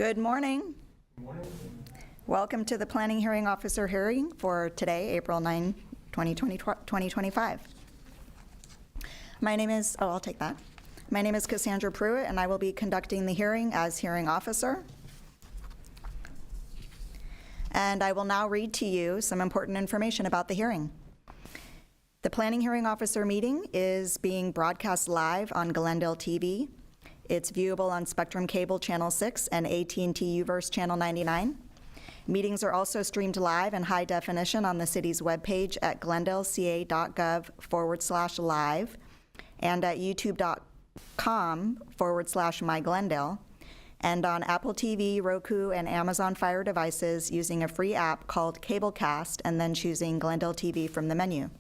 Good morning. Good morning. Welcome to the Planning Hearing Officer hearing for today, April 9, 2025. My name is, I'll take that. My name is Cassandra Pruitt, and I will be conducting the hearing as hearing officer. And I will now read to you some important information about the hearing. The Planning Hearing Officer meeting is being broadcast live on Glendale TV. It's viewable on Spectrum Cable Channel 6 and AT&T UVerse Channel 99. Meetings are also streamed live in high definition on the city's webpage at glendaleca.gov/live and at youtube.com/myglendale, and on Apple TV, Roku, and Amazon Fire devices using a free app called Cablecast and then choosing Glendale TV from the menu.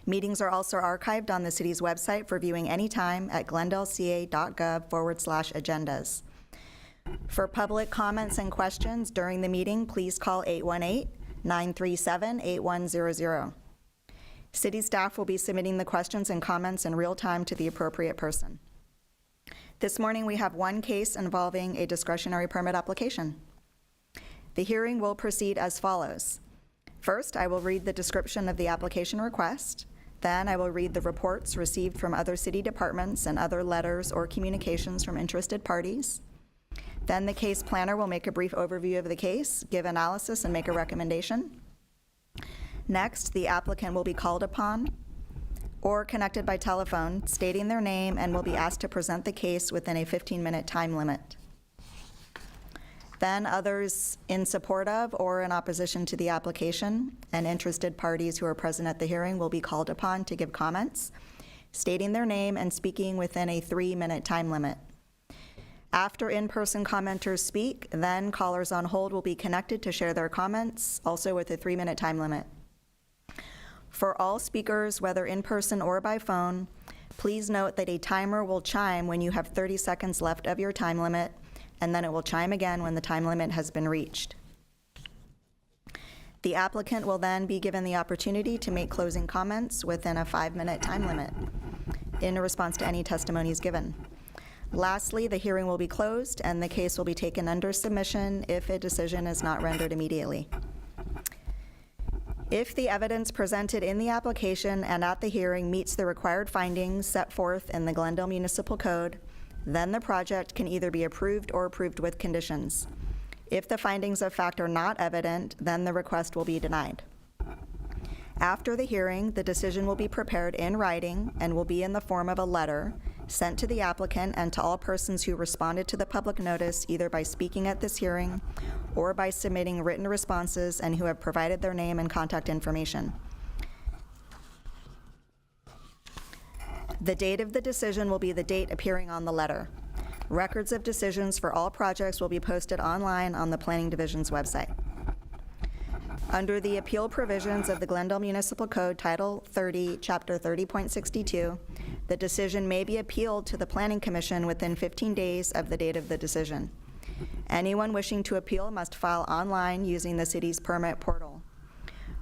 Meetings are also archived on the city's website for viewing anytime at glendaleca.gov/agendas. For public comments and questions during the meeting, please call 818-937-8100. City staff will be submitting the questions and comments in real time to the appropriate person. This morning, we have one case involving a discretionary permit application. The hearing will proceed as follows. First, I will read the description of the application request. Then I will read the reports received from other city departments and other letters or communications from interested parties. Then the case planner will make a brief overview of the case, give analysis, and make a recommendation. Next, the applicant will be called upon or connected by telephone, stating their name, and will be asked to present the case within a 15-minute time limit. Then others in support of or in opposition to the application and interested parties who are present at the hearing will be called upon to give comments, stating their name and speaking within a 3-minute time limit. After in-person commenters speak, then callers on hold will be connected to share their comments, also with a 3-minute time limit. For all speakers, whether in person or by phone, please note that a timer will chime when you have 30 seconds left of your time limit, and then it will chime again when the time limit has been reached. The applicant will then be given the opportunity to make closing comments within a 5-minute time limit in response to any testimonies given. Lastly, the hearing will be closed and the case will be taken under submission if a decision is not rendered immediately. If the evidence presented in the application and at the hearing meets the required findings set forth in the Glendale Municipal Code, then the project can either be approved or approved with conditions. If the findings of fact are not evident, then the request will be denied. After the hearing, the decision will be prepared in writing and will be in the form of a letter sent to the applicant and to all persons who responded to the public notice, either by speaking at this hearing or by submitting written responses and who have provided their name and contact information. The date of the decision will be the date appearing on the letter. Records of decisions for all projects will be posted online on the Planning Division's website. Under the appeal provisions of the Glendale Municipal Code, Title 30, Chapter 30.62, the decision may be appealed to the Planning Commission within 15 days of the date of the decision. Anyone wishing to appeal must file online using the city's permit portal.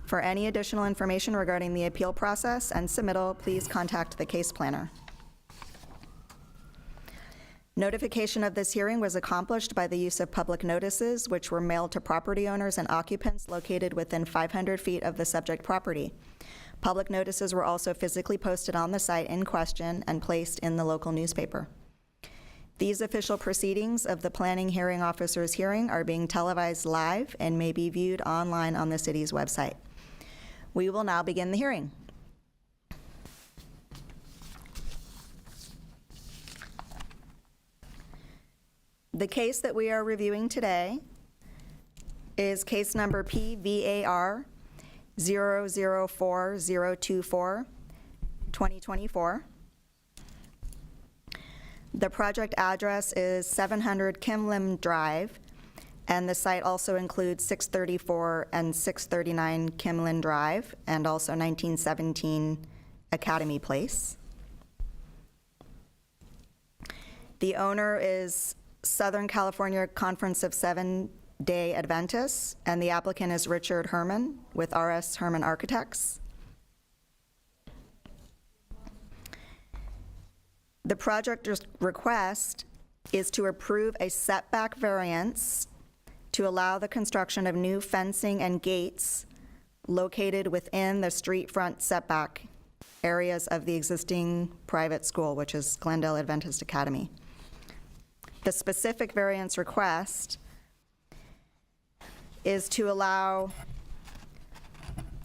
For any additional information regarding the appeal process and submittal, please contact the case planner. Notification of this hearing was accomplished by the use of public notices, which were mailed to property owners and occupants located within 500 feet of the subject property. Public notices were also physically posted on the site in question and placed in the local newspaper. These official proceedings of the Planning Hearing Officer's hearing are being televised live and may be viewed online on the city's website. We will now begin the hearing. The case that we are reviewing today is case number PVAR 004024, 2024. The project address is 700 Kimlim Drive, and the site also includes 634 and 639 Kimlin Drive, and also 1917 Academy Place. The owner is Southern California Conference of Seventh-day Adventists, and the applicant is Richard Herman with R.S. Herman Architects. The project request is to approve a setback variance to allow the construction of new fencing and gates located within the street front setback areas of the existing private school, which is Glendale Adventist Academy. The specific variance request is to allow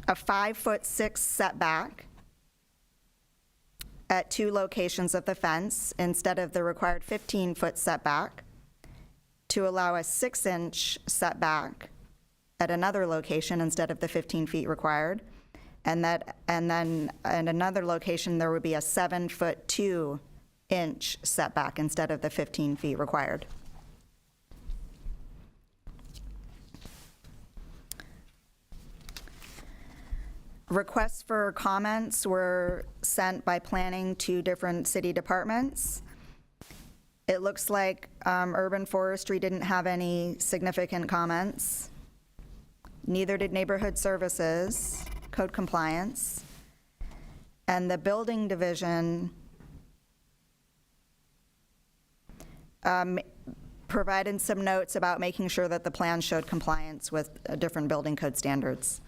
a 5'6" setback at 2 locations of the fence instead of the required 15-foot setback, to allow a 6-inch setback at another location instead of the 15 feet required, and then at another location there would be a 7-foot 2-inch setback instead of the 15 feet required. Requests for comments were sent by planning to different city departments. It looks like urban forestry didn't have any significant comments. Neither did neighborhood services, code compliance, and the building division provided some notes about making sure that the plan showed compliance with different building code standards.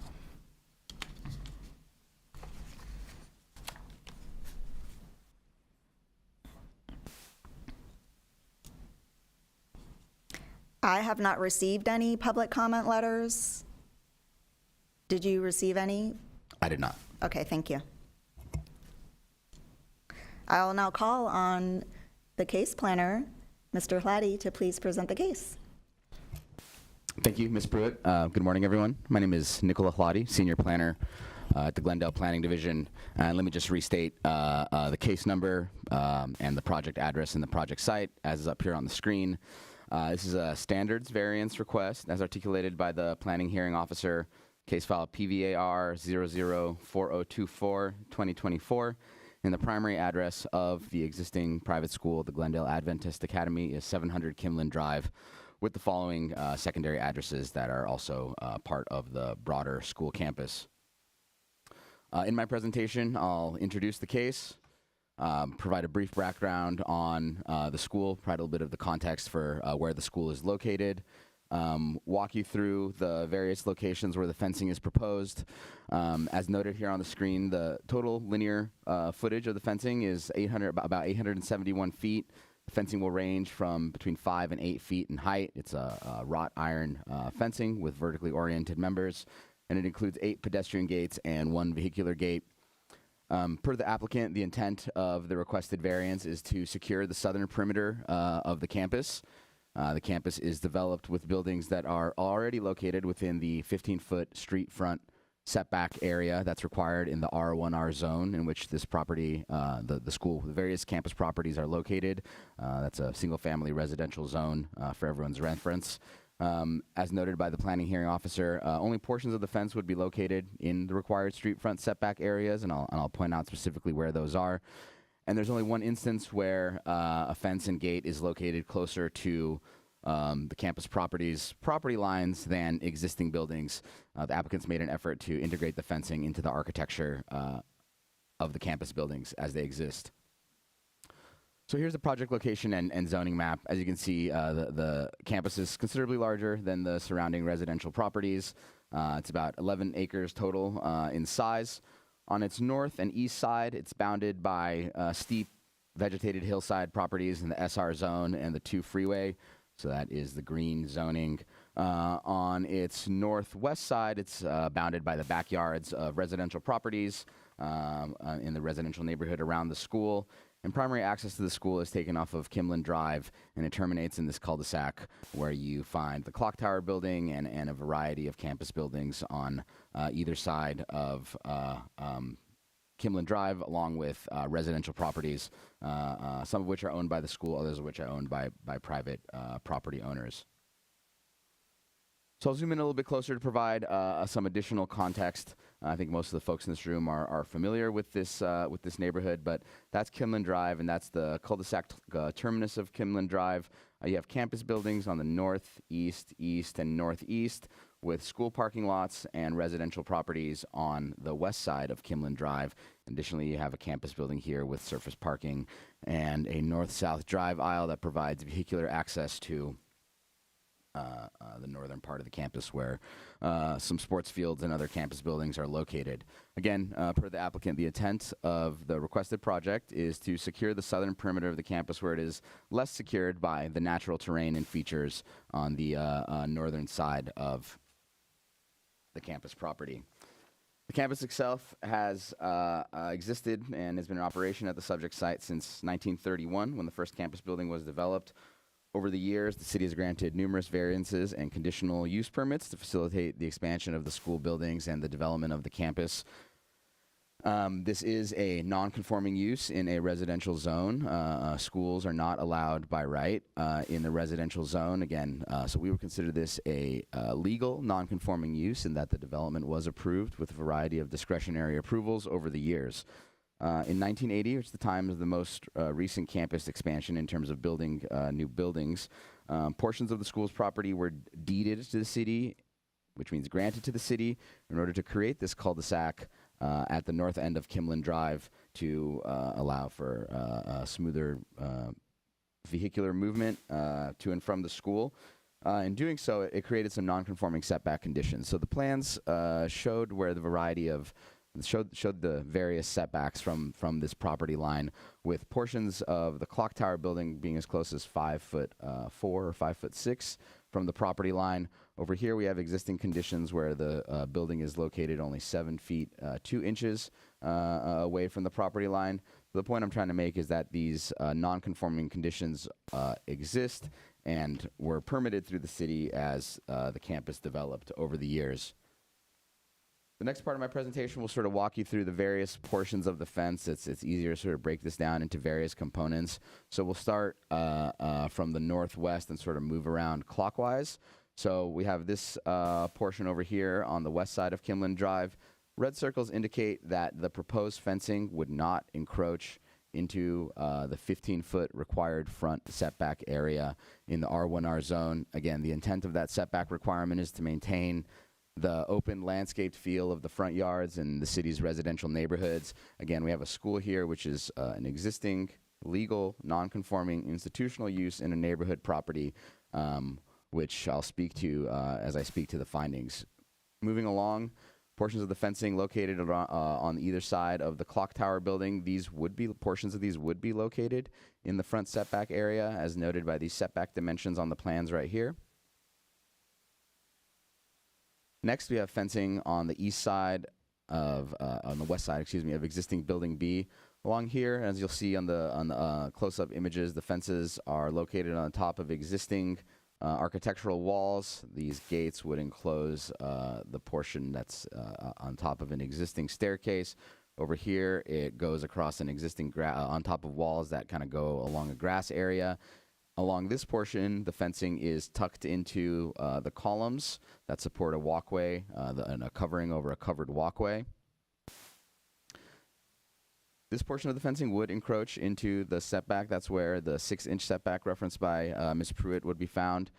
I have not received any public comment letters. Did you receive any? I did not. Okay, thank you. I will now call on the case planner, Mr. Hladdy, to please present the case. Thank you, Ms. Pruitt. Good morning, everyone. My name is Nicola Hladdy, Senior Planner at the Glendale Planning Division. And let me just restate the case number and the project address and the project site as is up here on the screen. This is a standards variance request as articulated by the planning hearing officer, case file PVAR 004024-2024. And the primary address of the existing private school, the Glendale Adventist Academy, is 700 Kimlin Drive, with the following secondary addresses that are also part of the broader school campus. In my presentation, I'll introduce the case, provide a brief background on the school, provide a little bit of the context for where the school is located, walk you through the various locations where the fencing is proposed. As noted here on the screen, the total linear footage of the fencing is about 871 feet. The fencing will range from between 5 and 8 feet in height. It's a wrought iron fencing with vertically oriented members, and it includes 8 pedestrian gates and 1 vehicular gate. Per the applicant, the intent of the requested variance is to secure the southern perimeter of the campus. The campus is developed with buildings that are already located within the 15-foot street front setback area that's required in the R1R zone in which this property, the school, the various campus properties are located. That's a single-family residential zone for everyone's reference. As noted by the planning hearing officer, only portions of the fence would be located in the required street front setback areas, and I'll point out specifically where those are. And there's only one instance where a fence and gate is located closer to the campus property lines than existing buildings. The applicants made an effort to integrate the fencing into the architecture of the campus buildings as they exist. So here's the project location and zoning map. As you can see, the campus is considerably larger than the surrounding residential properties. It's about 11 acres total in size. On its north and east side, it's bounded by steep vegetated hillside properties in the SR zone and the 2 freeway. So that is the green zoning. On its northwest side, it's bounded by the backyards of residential properties in the residential neighborhood around the school. And primary access to the school is taken off of Kimlin Drive, and it terminates in this cul-de-sac where you find the clock tower building and a variety of campus buildings on either side of Kimlin Drive, along with residential properties, some of which are owned by the school, others of which are owned by private property owners. So I'll zoom in a little bit closer to provide some additional context. I think most of the folks in this room are familiar with this neighborhood, but that's Kimlin Drive, and that's the cul-de-sac terminus of Kimlin Drive. You have campus buildings on the north, east, and northeast, with school parking lots and residential properties on the west side of Kimlin Drive. Additionally, you have a campus building here with surface parking and a north-south drive aisle that provides vehicular access to the northern part of the campus where some sports fields and other campus buildings are located. Again, per the applicant, the intent of the requested project is to secure the southern perimeter of the campus where it is less secured by the natural terrain and features on the northern side of the campus property. The campus itself has existed and has been in operation at the subject site since 1931 when the first campus building was developed. Over the years, the city has granted numerous variances and conditional use permits to facilitate the expansion of the school buildings and the development of the campus. This is a non-conforming use in a residential zone. Schools are not allowed by right in the residential zone. Again, so we would consider this a legal non-conforming use in that the development was approved with a variety of discretionary approvals over the years. In 1980, which is the time of the most recent campus expansion in terms of building new buildings, portions of the school's property were deeded to the city, which means granted to the city, in order to create this cul-de-sac at the north end of Kimlin Drive to allow for smoother vehicular movement to and from the school. In doing so, it created some non-conforming setback conditions. So the plans showed the various setbacks from this property line, with portions of the clock tower building being as close as 5'4" or 5'6" from the property line. Over here, we have existing conditions where the building is located only 7 feet 2 inches away from the property line. The point I'm trying to make is that these non-conforming conditions exist and were permitted through the city as the campus developed over the years. The next part of my presentation will sort of walk you through the various portions of the fence. It's easier to sort of break this down into various components. So we'll start from the northwest and sort of move around clockwise. So we have this portion over here on the west side of Kimlin Drive. Red circles indicate that the proposed fencing would not encroach into the 15-foot required front setback area in the R1R zone. Again, the intent of that setback requirement is to maintain the open landscaped feel of the front yards and the city's residential neighborhoods. Again, we have a school here, which is an existing, legal, non-conforming institutional use in a neighborhood property, which I'll speak to as I speak to the findings. Moving along, portions of the fencing located on either side of the clock tower building, portions of these would be located in the front setback area, as noted by these setback dimensions on the plans right here. Next, we have fencing on the west side, of existing building B. Along here, as you'll see on the close-up images, the fences are located on top of existing architectural walls. These gates would enclose the portion that's on top of an existing staircase. Over here, it goes across an existing on top of walls that kind of go along a grass area. Along this portion, the fencing is tucked into the columns that support a walkway and a covering over a covered walkway. This portion of the fencing would encroach into the setback. That's where the 6-inch setback referenced by Ms. Pruitt would be found.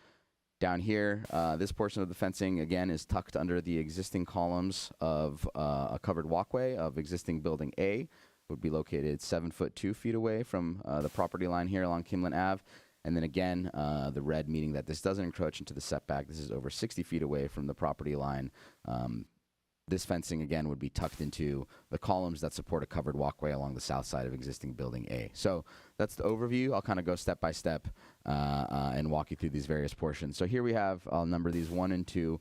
Down here, this portion of the fencing, again, is tucked under the existing columns of a covered walkway of existing building A. Would be located 7 foot 2 feet away from the property line here along Kimlin Ave. And then again, the red meaning that this doesn't encroach into the setback. This is over 60 feet away from the property line. This fencing, again, would be tucked into the columns that support a covered walkway along the south side of existing building A. So that's the overview. I'll kind of go step by step and walk you through these various portions. So here we have, I'll number these 1 and 2,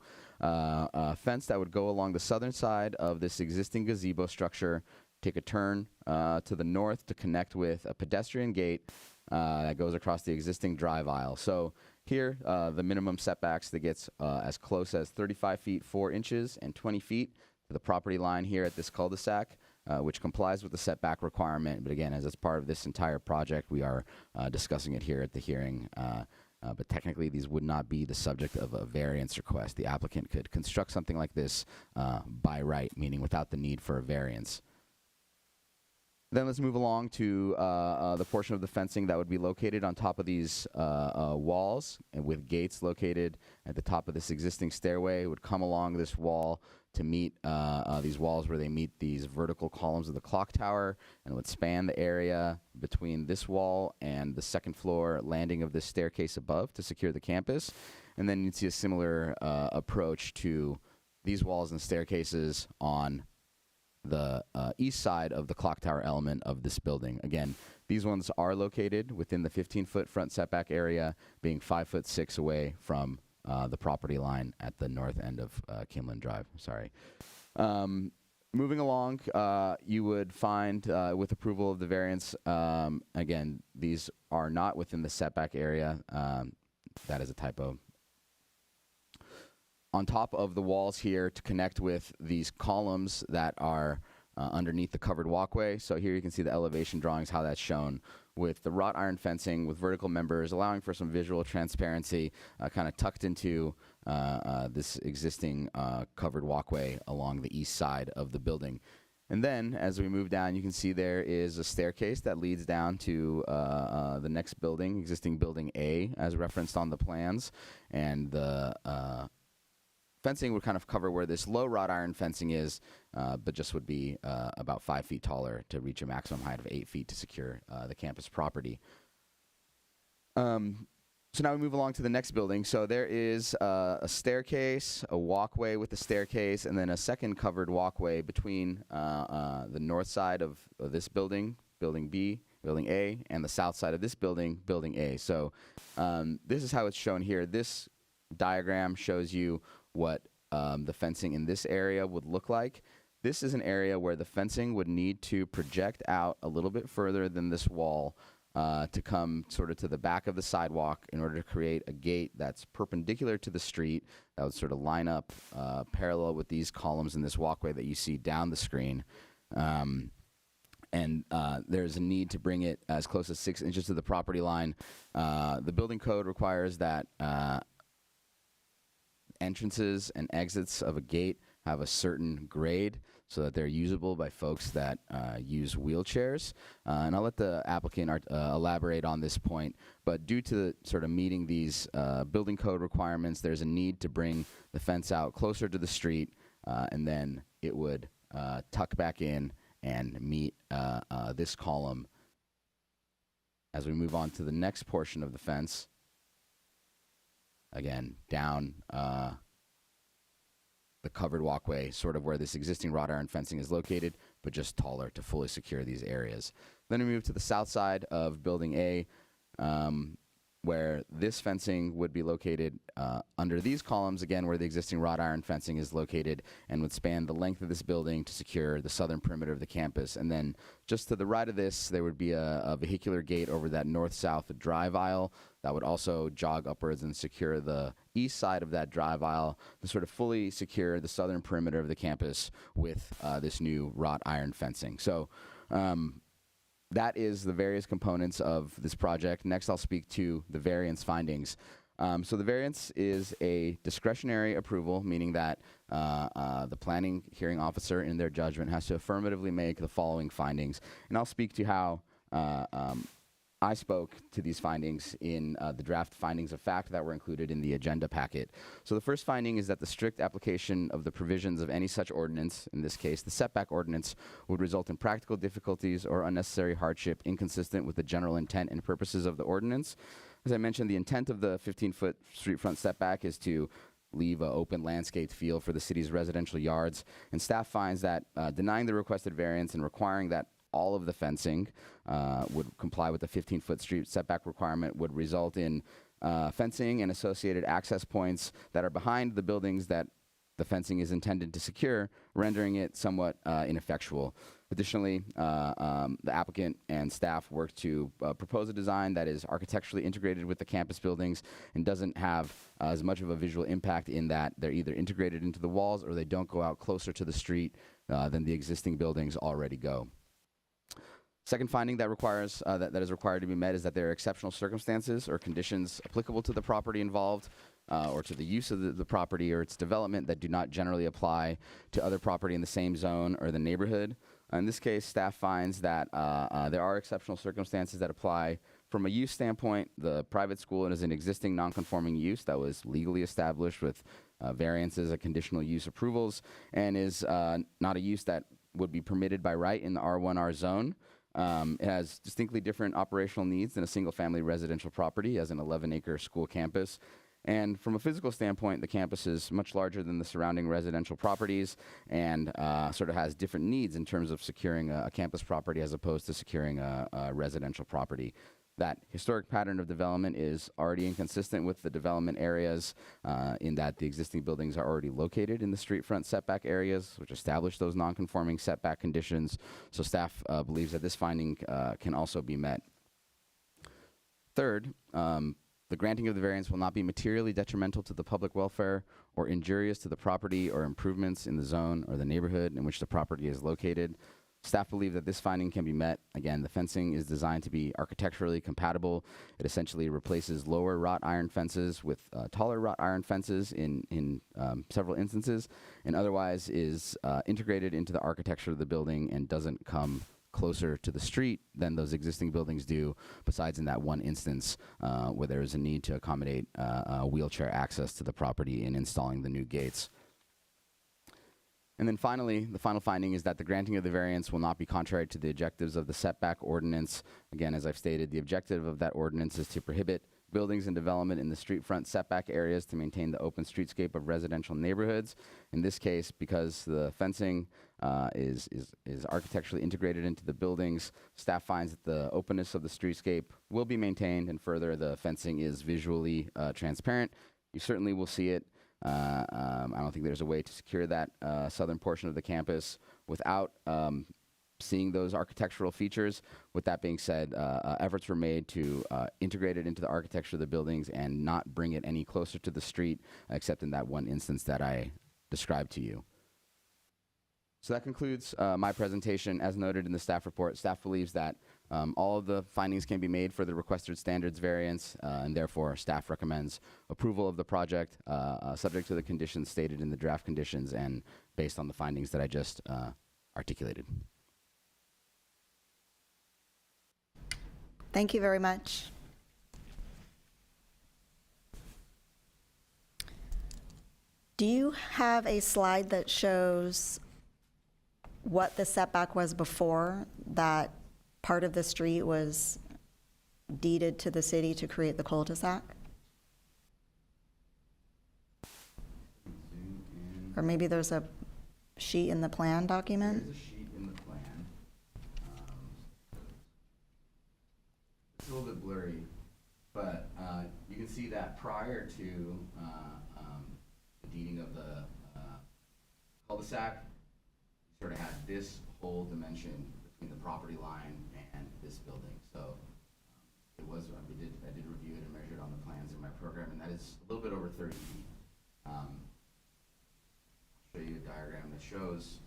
fence that would go along the southern side of this existing gazebo structure, take a turn to the north to connect with a pedestrian gate that goes across the existing drive aisle. So here, the minimum setbacks that gets as close as 35 feet 4 inches and 20 feet to the property line here at this cul-de-sac, which complies with the setback requirement. But again, as it's part of this entire project, we are discussing it here at the hearing. But technically, these would not be the subject of a variance request. The applicant could construct something like this by right, meaning without the need for a variance. Then let's move along to the portion of the fencing that would be located on top of these walls, and with gates located at the top of this existing stairway. It would come along this wall to meet these walls where they meet these vertical columns of the clock tower, and it would span the area between this wall and the second floor landing of this staircase above to secure the campus. And then you'd see a similar approach to these walls and staircases on the east side of the clock tower element of this building. Again, these ones are located within the 15-foot front setback area, being 5'6" away from the property line at the north end of Kimlin Drive. Sorry. Moving along, you would find, with approval of the variance, again, these are not within the setback area. That is a typo. On top of the walls here to connect with these columns that are underneath the covered walkway. So here you can see the elevation drawings, how that's shown with the wrought iron fencing with vertical members, allowing for some visual transparency, kind of tucked into this existing covered walkway along the east side of the building. And then, as we move down, you can see there is a staircase that leads down to the next building, existing building A, as referenced on the plans. And the fencing would kind of cover where this low wrought iron fencing is, but just would be about 5 feet taller to reach a maximum height of 8 feet to secure the campus property. So now we move along to the next building. So there is a staircase, a walkway with the staircase, and then a second covered walkway between the north side of this building, building B, building A, and the south side of this building, building A. So this is how it's shown here. This diagram shows you what the fencing in this area would look like. This is an area where the fencing would need to project out a little bit further than this wall to come sort of to the back of the sidewalk in order to create a gate that's perpendicular to the street that would sort of line up parallel with these columns in this walkway that you see down the screen. And there's a need to bring it as close as 6 inches to the property line. The building code requires that entrances and exits of a gate have a certain grade so that they're usable by folks that use wheelchairs. And I'll let the applicant elaborate on this point, but due to sort of meeting these building code requirements, there's a need to bring the fence out closer to the street, and then it would tuck back in and meet this column. As we move on to the next portion of the fence, again, down the covered walkway, sort of where this existing wrought iron fencing is located, but just taller to fully secure these areas. Then we move to the south side of Building A, where this fencing would be located under these columns, again, where the existing wrought iron fencing is located, and would span the length of this building to secure the southern perimeter of the campus. And then just to the right of this, there would be a vehicular gate over that north-south drive aisle that would also jog upwards and secure the east side of that drive aisle to sort of fully secure the southern perimeter of the campus with this new wrought iron fencing. So that is the various components of this project. Next, I'll speak to the variance findings. So the variance is a discretionary approval, meaning that the planning hearing officer, in their judgment, has to affirmatively make the following findings. And I'll speak to how I spoke to these findings in the draft findings of fact that were included in the agenda packet. So the first finding is that the strict application of the provisions of any such ordinance, in this case the setback ordinance, would result in practical difficulties or unnecessary hardship inconsistent with the general intent and purposes of the ordinance. As I mentioned, the intent of the 15-foot street front setback is to leave an open landscaped field for the city's residential yards, and staff finds that denying the requested variance and requiring that all of the fencing would comply with the 15-foot street setback requirement would result in fencing and associated access points that are behind the buildings that the fencing is intended to secure, rendering it somewhat ineffectual. Additionally, the applicant and staff worked to propose a design that is architecturally integrated with the campus buildings and doesn't have as much of a visual impact in that they're either integrated into the walls or they don't go out closer to the street than the existing buildings already go. Second finding that requires that is required to be met is that there are exceptional circumstances or conditions applicable to the property involved or to the use of the property or its development that do not generally apply to other property in the same zone or the neighborhood. In this case, staff finds that there are exceptional circumstances that apply. From a use standpoint, the private school is an existing nonconforming use that was legally established with variances and conditional use approvals, and is not a use that would be permitted by right in the R1R zone. It has distinctly different operational needs than a single-family residential property as an 11-acre school campus. And from a physical standpoint, the campus is much larger than the surrounding residential properties and sort of has different needs in terms of securing a campus property as opposed to securing a residential property. That historic pattern of development is already inconsistent with the development areas in that the existing buildings are already located in the street front setback areas, which establish those nonconforming setback conditions. So staff believes that this finding can also be met. Third, the granting of the variance will not be materially detrimental to the public welfare or injurious to the property or improvements in the zone or the neighborhood in which the property is located. Staff believe that this finding can be met. Again, the fencing is designed to be architecturally compatible. It essentially replaces lower wrought iron fences with taller wrought iron fences in several instances, and otherwise is integrated into the architecture of the building and doesn't come closer to the street than those existing buildings do, besides in that one instance where there is a need to accommodate wheelchair access to the property in installing the new gates. And then finally, the final finding is that the granting of the variance will not be contrary to the objectives of the setback ordinance. Again, as I've stated, the objective of that ordinance is to prohibit buildings and development in the street front setback areas to maintain the open streetscape of residential neighborhoods. In this case, because the fencing is architecturally integrated into the buildings, staff finds that the openness of the streetscape will be maintained, and further, the fencing is visually transparent. You certainly will see it. I don't think there's a way to secure that southern portion of the campus without seeing those architectural features. With that being said, efforts were made to integrate it into the architecture of the buildings and not bring it any closer to the street, except in that one instance that I described to you. So that concludes my presentation. As noted in the staff report, staff believes that all of the findings can be made for the requested standards variance, and therefore staff recommends approval of the project subject to the conditions stated in the draft conditions and based on the findings that I just articulated. Thank you very much. Do you have a slide that shows what the setback was before that part of the street was deeded to the city to create the cul-de-sac? Or maybe there's a sheet in the plan document? There's a sheet in the plan. It's a little bit blurry, but you can see that prior to the deeding of the cul-de-sac, sort of had this whole dimension between the property line and this building. So it was, I did review it and measure it on the plans in my program, and that is a little bit over 30 feet. I'll show you a diagram that shows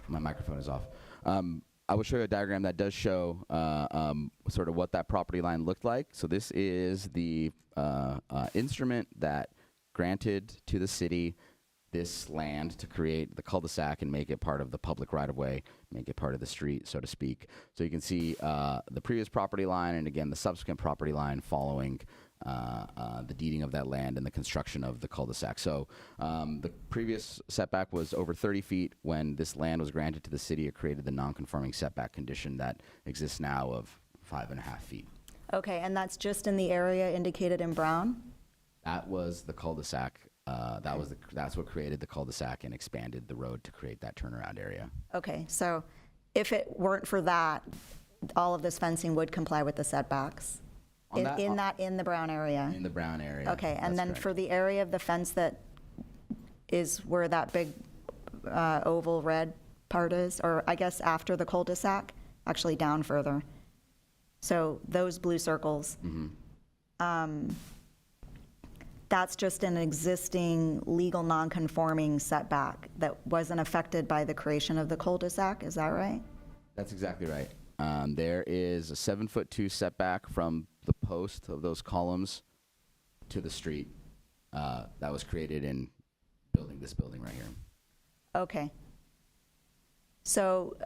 my microphone is off. I will show you a diagram that does show sort of what that property line looked like. So this is the instrument that granted to the city this land to create the cul-de-sac and make it part of the public right-of-way, make it part of the street, so to speak. So you can see the previous property line and, again, the subsequent property line following the deeding of that land and the construction of the cul-de-sac. So the previous setback was over 30 feet. When this land was granted to the city, it created the non-conforming setback condition that exists now of 5.5 feet. Okay, and that's just in the area indicated in brown? That was the cul-de-sac. That's what created the cul-de-sac and expanded the road to create that turnaround area. Okay, so if it weren't for that, all of this fencing would comply with the setbacks? In the brown area? In the brown area. Okay, and that's then correct. for the area of the fence that is where that big oval red part is, or I guess after the cul-de-sac, actually down further. So those blue circles, that's just an existing legal non-conforming setback that wasn't affected by the creation of the cul-de-sac, is that right? That's exactly right. There is a 7'2" setback from the post of those columns to the street. that was created in building this building right here. Okay. So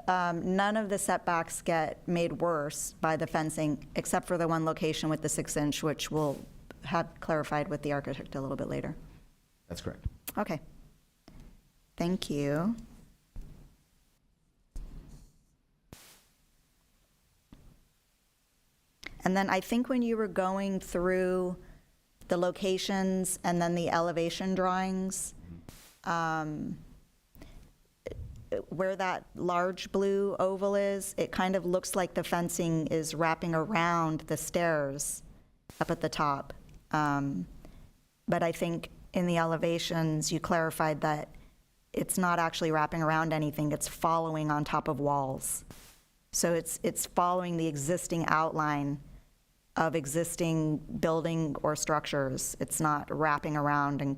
none of the setbacks get made worse by the fencing, except for the one location with the 6-inch, which we'll have clarified with the architect a little bit later. That's correct. Okay. Thank you. And then I think when you were going through the locations and then the elevation drawings, where that large blue oval is, it kind of looks like the fencing is wrapping around the stairs up at the top. But I think in the elevations, you clarified that it's not actually wrapping around anything, it's following on top of walls. So it's following the existing outline of existing building or structures. It's not wrapping around and.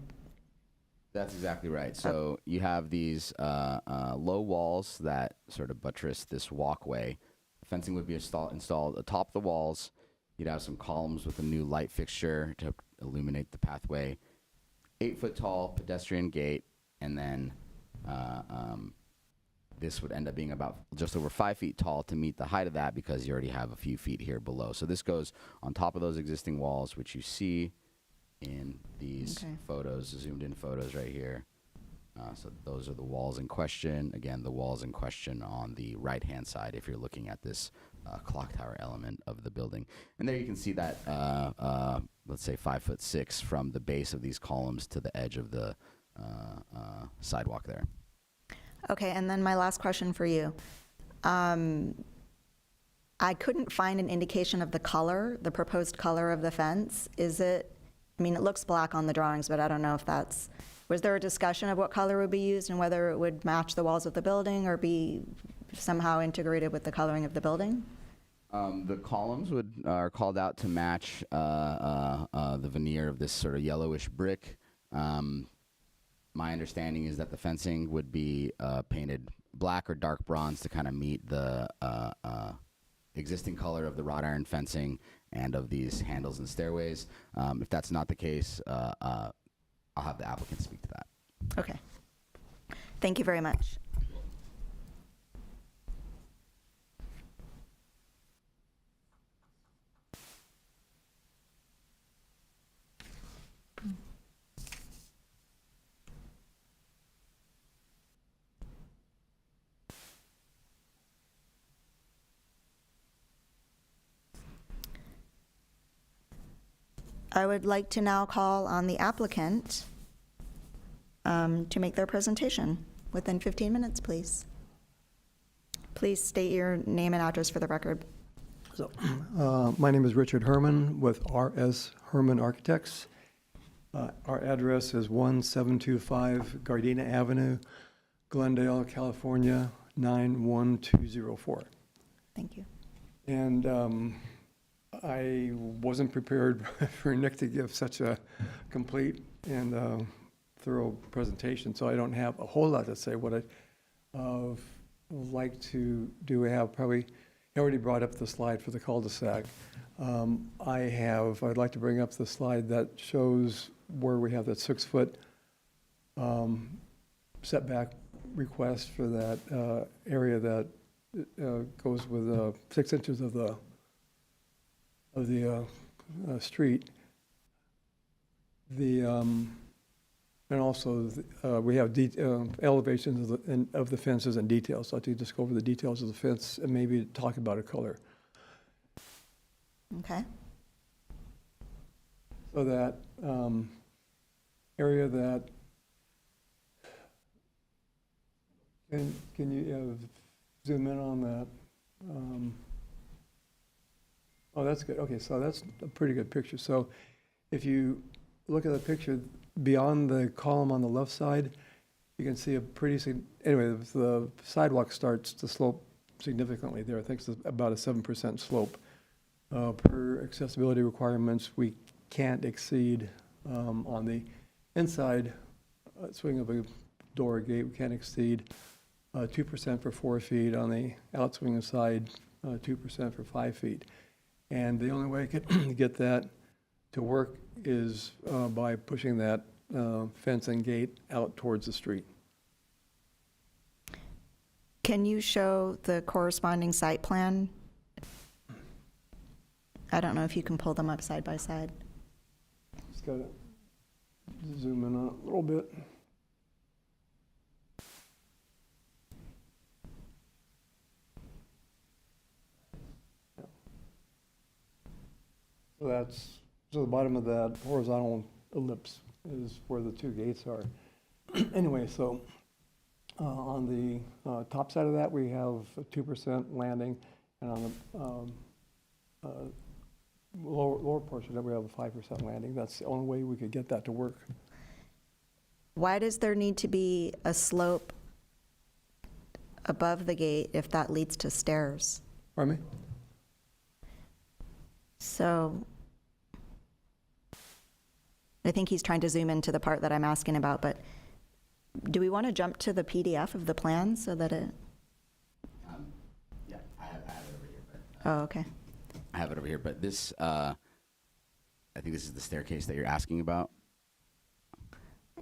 That's exactly right. So you have these low walls that sort of buttress this walkway. Fencing would be installed atop the walls. You'd have some columns with a new light fixture to illuminate the pathway. 8-foot tall pedestrian gate, and then this would end up being about just over 5 feet tall to meet the height of that, because you already have a few feet here below. So this goes on top of those existing walls, which you see in these photos, zoomed in photos right here. So those are the walls in question. Again, the walls in question on the right-hand side if you're looking at this clock tower element of the building. And there you can see that, let's say 5'6" from the base of these columns to the edge of the sidewalk there. Okay, and then my last question for you. I couldn't find an indication of the color, the proposed color of the fence. Is it, I mean, it looks black on the drawings, but I don't know if that's, was there a discussion of what color would be used and whether it would match the walls of the building or be somehow integrated with the coloring of the building? The columns are called out to match the veneer of this sort of yellowish brick. My understanding is that the fencing would be painted black or dark bronze to kind of meet the existing color of the wrought iron fencing and of these handles and stairways. If that's not the case, I'll have the applicant speak to that. Okay. Thank you very much. I would like to now call on the applicant to make their presentation within 15 minutes, please. Please state your name and address for the record. So, my name is Richard Herman with R.S. Herman Architects. Our address is 1725 Gardena Avenue, Glendale, California, 91204. Thank you. And I wasn't prepared for Nick to give such a complete and thorough presentation, so I don't have a whole lot to say. What I'd like to do, I already brought up the slide for the cul-de-sac. I'd like to bring up the slide that shows where we have that 6-foot setback request for that area that goes with 6 inches of the street. And also we have elevations of the fences and details. So I'll just go over the details of the fence and maybe talk about a color. Okay. So that area that, can you zoom in on that? Oh, that's good. Okay, so that's a pretty good picture. So if you look at the picture, beyond the column on the left side, you can see anyway, the sidewalk starts to slope significantly there. I think it's about a 7% slope. Per accessibility requirements, we can't exceed, on the inside swing of a door or gate, we can't exceed 2% for 4 feet. On the outswing side, 2% for 5 feet. And the only way I could get that to work is by pushing that fence and gate out towards the street. Can you show the corresponding site plan? I don't know if you can pull them up side by side. Just got to zoom in on it a little bit. So the bottom of that horizontal ellipse is where the two gates are. Anyway, so on the top side of that, we have a 2% landing, and on the lower portion of that, we have a 5% landing. That's the only way we could get that to work. Why does there need to be a slope above the gate if that leads to stairs? Pardon me? So I think he's trying to zoom into the part that I'm asking about, but do we want to jump to the PDF of the plan so that it, Yeah, I have it over here. oh, okay. I have it over here, but this, I think this is the staircase that you're asking about.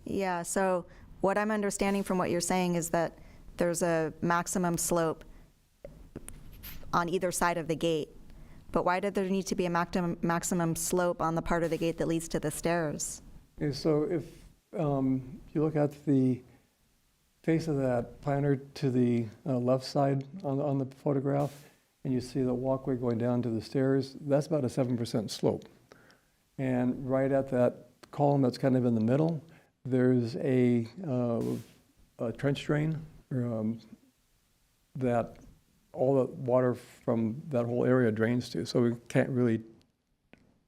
Yeah, so what I'm understanding from what you're saying is that there's a maximum slope on either side of the gate. But why did there need to be a maximum slope on the part of the gate that leads to the stairs? Okay, so if you look at the face of that planter to the left side on the photograph, and you see the walkway going down to the stairs, that's about a 7% slope. And right at that column that's kind of in the middle, there's a trench drain that all the water from that whole area drains to, so we can't really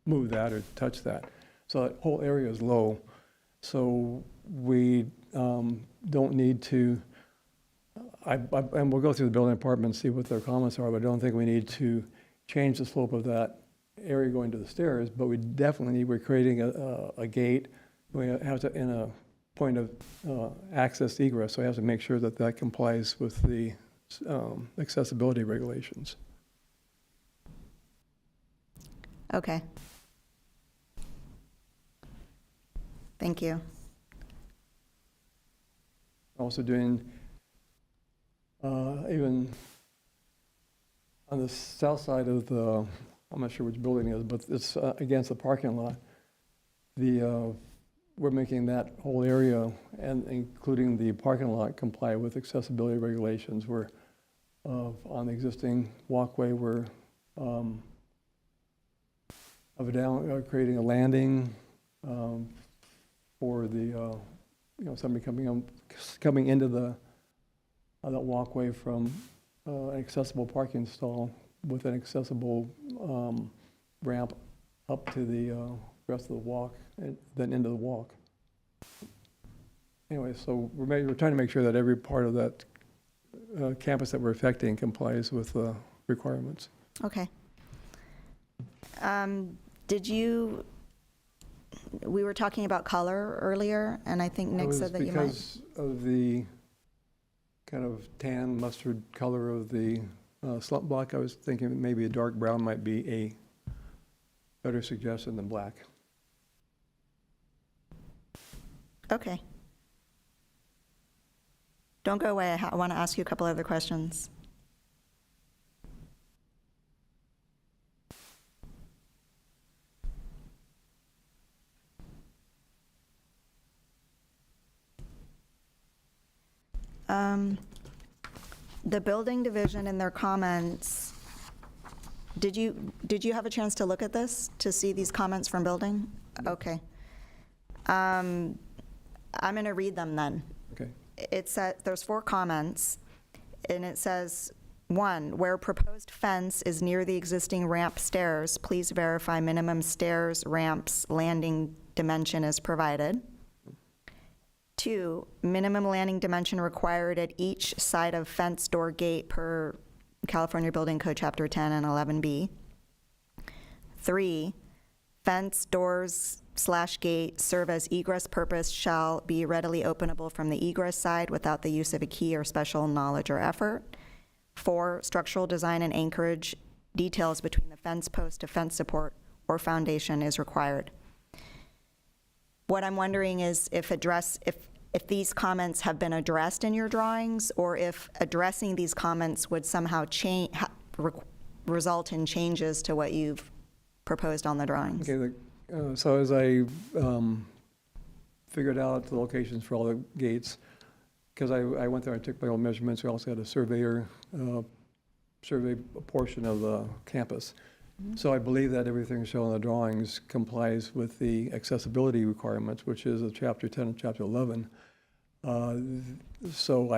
move that or touch that. So that whole area is low, so we don't need to, and we'll go through the building department and see what their comments are, but I don't think we need to change the slope of that area going to the stairs, but we definitely need, we're creating a gate. We have to, in a point of access egress, so we have to make sure that that complies with the accessibility regulations. Okay. Thank you. Also doing, even on the south side of the, I'm not sure which building it is, but it's against the parking lot. We're making that whole area, and including the parking lot, comply with accessibility regulations. We're on the existing walkway, we're creating a landing for the somebody coming into the that walkway from an accessible parking stall with an accessible ramp up to the rest of the walk, and then into the walk. Anyway, so we're trying to make sure that every part of that campus that we're affecting complies with the requirements. Okay. We were talking about color earlier, and I think Nick said that you might. Because of the kind of tan mustard color of the slump block, I was thinking maybe a dark brown might be a better suggestion than black. Okay. Don't go away. I want to ask you a couple other questions. The building division in their comments, did you have a chance to look at this, to see these comments from building? Okay. I'm going to read them then. Okay. It said, there's 4 comments, and it says, 1, where proposed fence is near the existing ramp stairs, please verify minimum stairs, ramps, landing dimension is provided. 2, minimum landing dimension required at each side of fence, door, gate per California Building Code Chapter 10 and 11B. 3, fence, doors / gate serve as egress purpose shall be readily openable from the egress side without the use of a key or special knowledge or effort. 4, structural design and anchorage details between the fence post to fence support or foundation is required. What I'm wondering is if these comments have been addressed in your drawings, or if addressing these comments would somehow result in changes to what you've proposed on the drawings. Okay, so as I figured out the locations for all the gates, because I went there and took my own measurements, we also had a surveyor survey a portion of the campus. So I believe that everything shown in the drawings complies with the accessibility requirements, which is a Chapter 10 and Chapter 11. So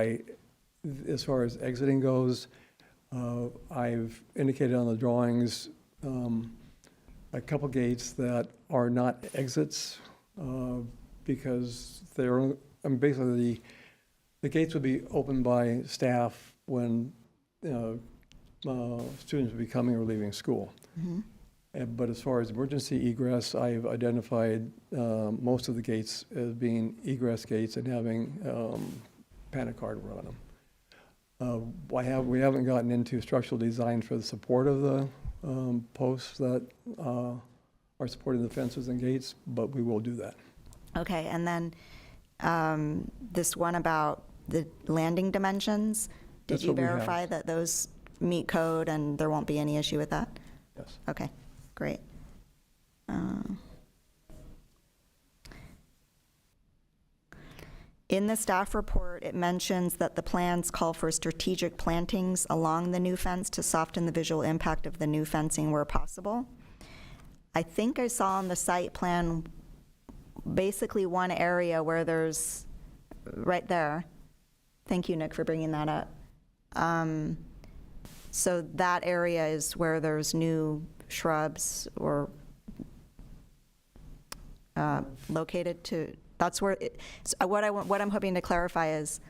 as far as exiting goes, I've indicated on the drawings a couple gates that are not exits because they're, basically the gates would be opened by staff when students would be coming or leaving school. But as far as emergency egress, I've identified most of the gates as being egress gates and having panic card run them. We haven't gotten into structural design for the support of the posts that are supporting the fences and gates, but we will do that. Okay, and then this one about the landing dimensions, did That's you what we have. verify that those meet code and there won't be any issue with that? Yes. Okay, great. In the staff report, it mentions that the plans call for strategic plantings along the new fence to soften the visual impact of the new fencing where possible. I think I saw on the site plan basically one area where there's, right there. Thank you, Nick, for bringing that up. So that area is where there's new shrubs or located to, that's where, what I'm hoping to clarify is,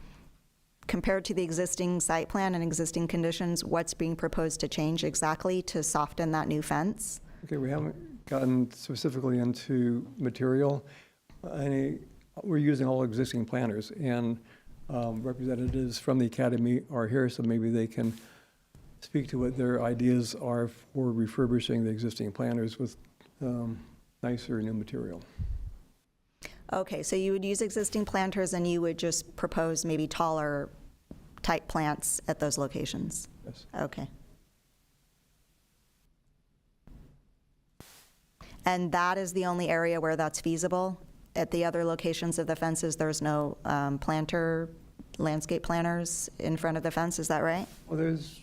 compared to the existing site plan and existing conditions, what's being proposed to change exactly to soften that new fence? Okay, we haven't gotten specifically into material. We're using all existing planters, and representatives from the academy are here, so maybe they can speak to what their ideas are for refurbishing the existing planters with nicer new material. Okay, so you would use existing planters and you would just propose maybe taller type plants at those locations? Yes. Okay. And that is the only area where that's feasible? At the other locations of the fences, there's no landscape planters in front of the fence, is that right? Well, there's,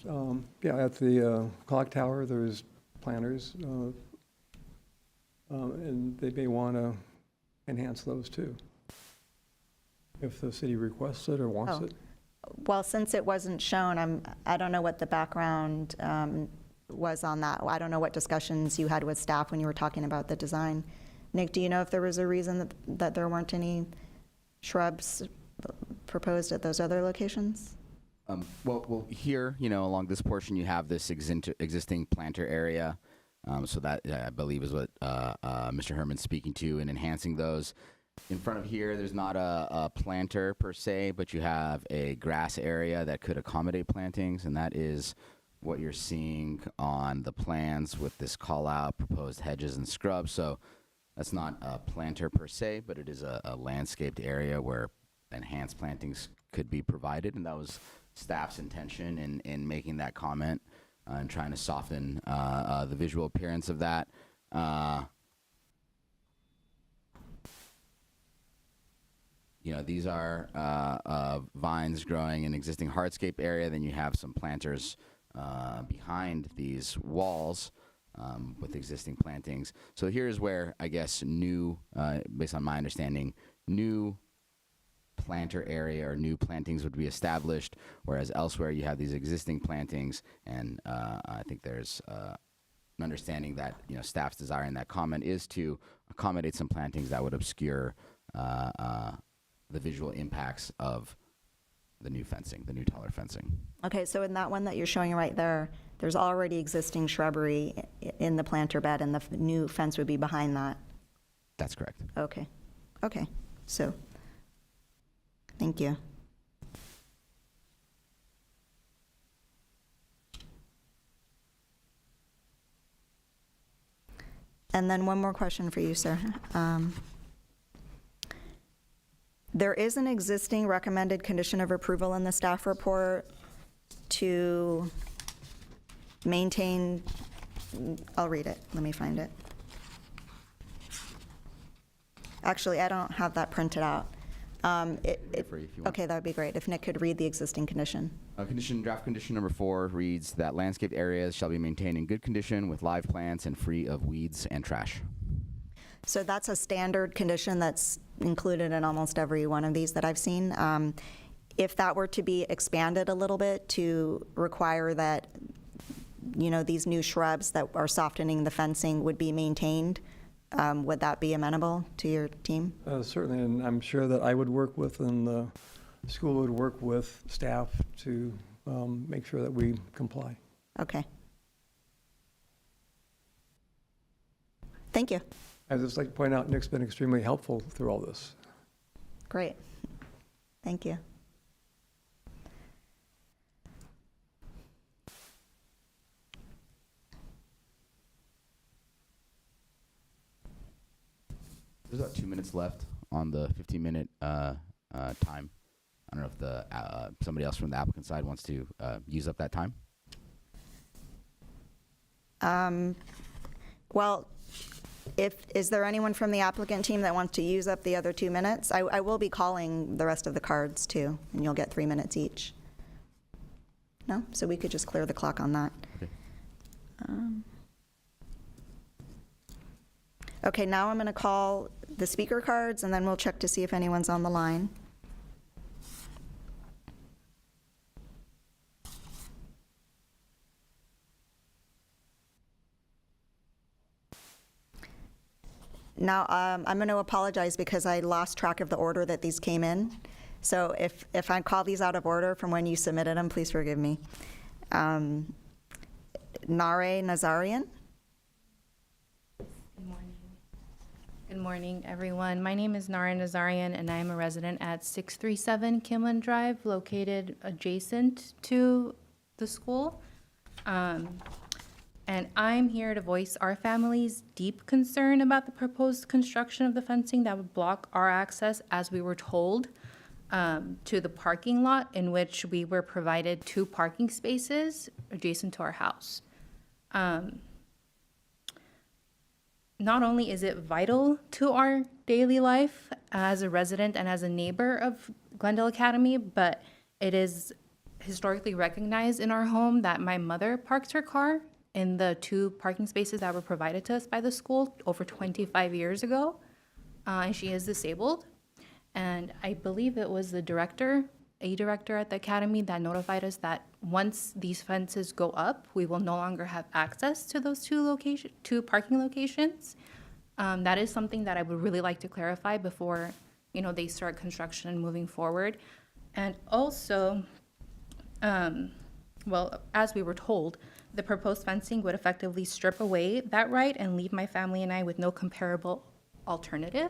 at the clock tower, there's planters, and they may want to enhance those too, if the city requests it or wants Oh. it. Well, since it wasn't shown, I don't know what the background was on that. I don't know what discussions you had with staff when you were talking about the design. Nick, do you know if there was a reason that there weren't any shrubs proposed at those other locations? Well, here, along this portion, you have this existing planter area. So that, I believe, is what Mr. Herman's speaking to in enhancing those. In front of here, there's not a planter per se, but you have a grass area that could accommodate plantings, and that is what you're seeing on the plans with this call-out, proposed hedges and scrubs. So that's not a planter per se, but it is a landscaped area where enhanced plantings could be provided, and that was staff's intention in making that comment and trying to soften the visual appearance of that. These are vines growing in existing hardscape area. Then you have some planters behind these walls with existing plantings. So here's where, I guess, new, based on my understanding, new planter area or new plantings would be established, whereas elsewhere you have these existing plantings, and I think there's an understanding that staff's desire in that comment is to accommodate some plantings that would obscure the visual impacts of the new fencing, the new taller fencing. Okay, so in that one that you're showing right there, there's already existing shrubbery in the planter bed, and the new fence would be behind that? That's correct. Okay, so, thank you. And then one more question for you, sir. There is an existing recommended condition of approval in the staff report to maintain, I'll read it, let me find it. Actually, I don't have that printed out. For you if you want. Okay, that would be great, if Nick could read the existing condition. Draft condition number 4 reads that landscape areas shall be maintained in good condition with live plants and free of weeds and trash. So that's a standard condition that's included in almost every one of these that I've seen. If that were to be expanded a little bit to require that, you know, these new shrubs that are softening the fencing would be maintained, would that be amenable to your team? Certainly, and I'm sure that I would work with, and the school would work with staff to make sure that we comply. Okay. Thank you. I'd just like to point out, Nick's been extremely helpful through all this. Great. Thank you. There's about 2 minutes left on the 15-minute time. I don't know if the somebody else from the applicant side wants to use up that time. Well, is there anyone from the applicant team that wants to use up the other 2 minutes? I will be calling the rest of the cards too, and you'll get 3 minutes each. No? So we could just clear the clock on that. Okay. Okay, now I'm going to call the speaker cards, and then we'll check to see if anyone's on the line. Now, I'm going to apologize because I lost track of the order that these came in. So if I call these out of order from when you submitted them, please forgive me. Nare Nazarian. Good morning. Good morning, everyone. My name is Nara Nazarian, and I am a resident at 637 Kimlin Drive, located adjacent to the school. And I'm here to voice our family's deep concern about the proposed construction of the fencing that would block our access, as we were told, to the parking lot, in which we were provided 2 parking spaces adjacent to our house. Not only is it vital to our daily life as a resident and as a neighbor of Glendale Academy, but it is historically recognized in our home that my mother parks her car in the 2 parking spaces that were provided to us by the school over 25 years ago, and she is disabled. And I believe it was the director at the academy that notified us that once these fences go up, we will no longer have access to those 2 parking locations. That is something that I would really like to clarify before, you know, they start construction and moving forward. And also, well, as we were told, the proposed fencing would effectively strip away that right and leave my family and I with no comparable alternative,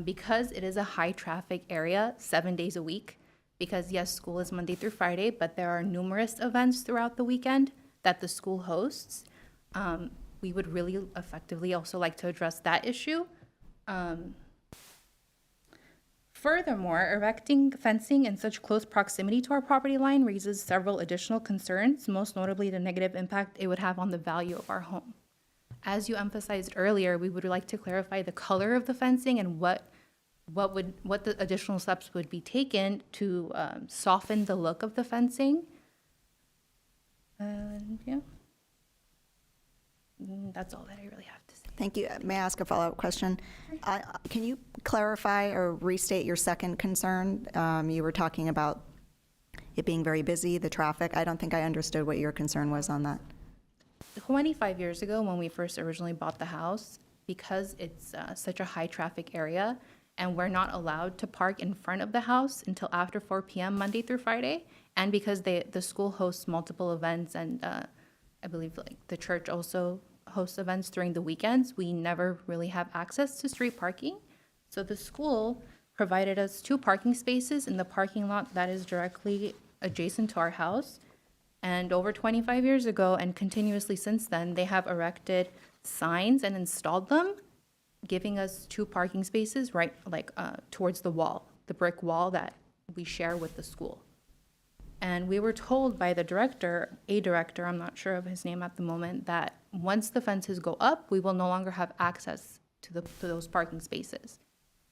because it is a high-traffic area 7 days a week. Because yes, school is Monday through Friday, but there are numerous events throughout the weekend that the school hosts. We would really effectively also like to address that issue. Furthermore, erecting fencing in such close proximity to our property line raises several additional concerns, most notably the negative impact it would have on the value of our home. As you emphasized earlier, we would like to clarify the color of the fencing and what the additional steps would be taken to soften the look of the fencing. And yeah, that's all that I really have to say. Thank you. May I ask a follow-up question? Can you clarify or restate your second concern? You were talking about it being very busy, the traffic. I don't think I understood what your concern was on that. 25 years ago, when we first originally bought the house, because it's such a high-traffic area, and we're not allowed to park in front of the house until after 4 p.m. Monday through Friday, and because the school hosts multiple events, and I believe like the church also hosts events during the weekends, we never really have access to street parking. So the school provided us 2 parking spaces in the parking lot that is directly adjacent to our house. And over 25 years ago, and continuously since then, they have erected signs and installed them, giving us 2 parking spaces right, like, towards the wall, the brick wall that we share with the school. And we were told by the director, I'm not sure of his name at the moment, that once the fences go up, we will no longer have access to those parking spaces.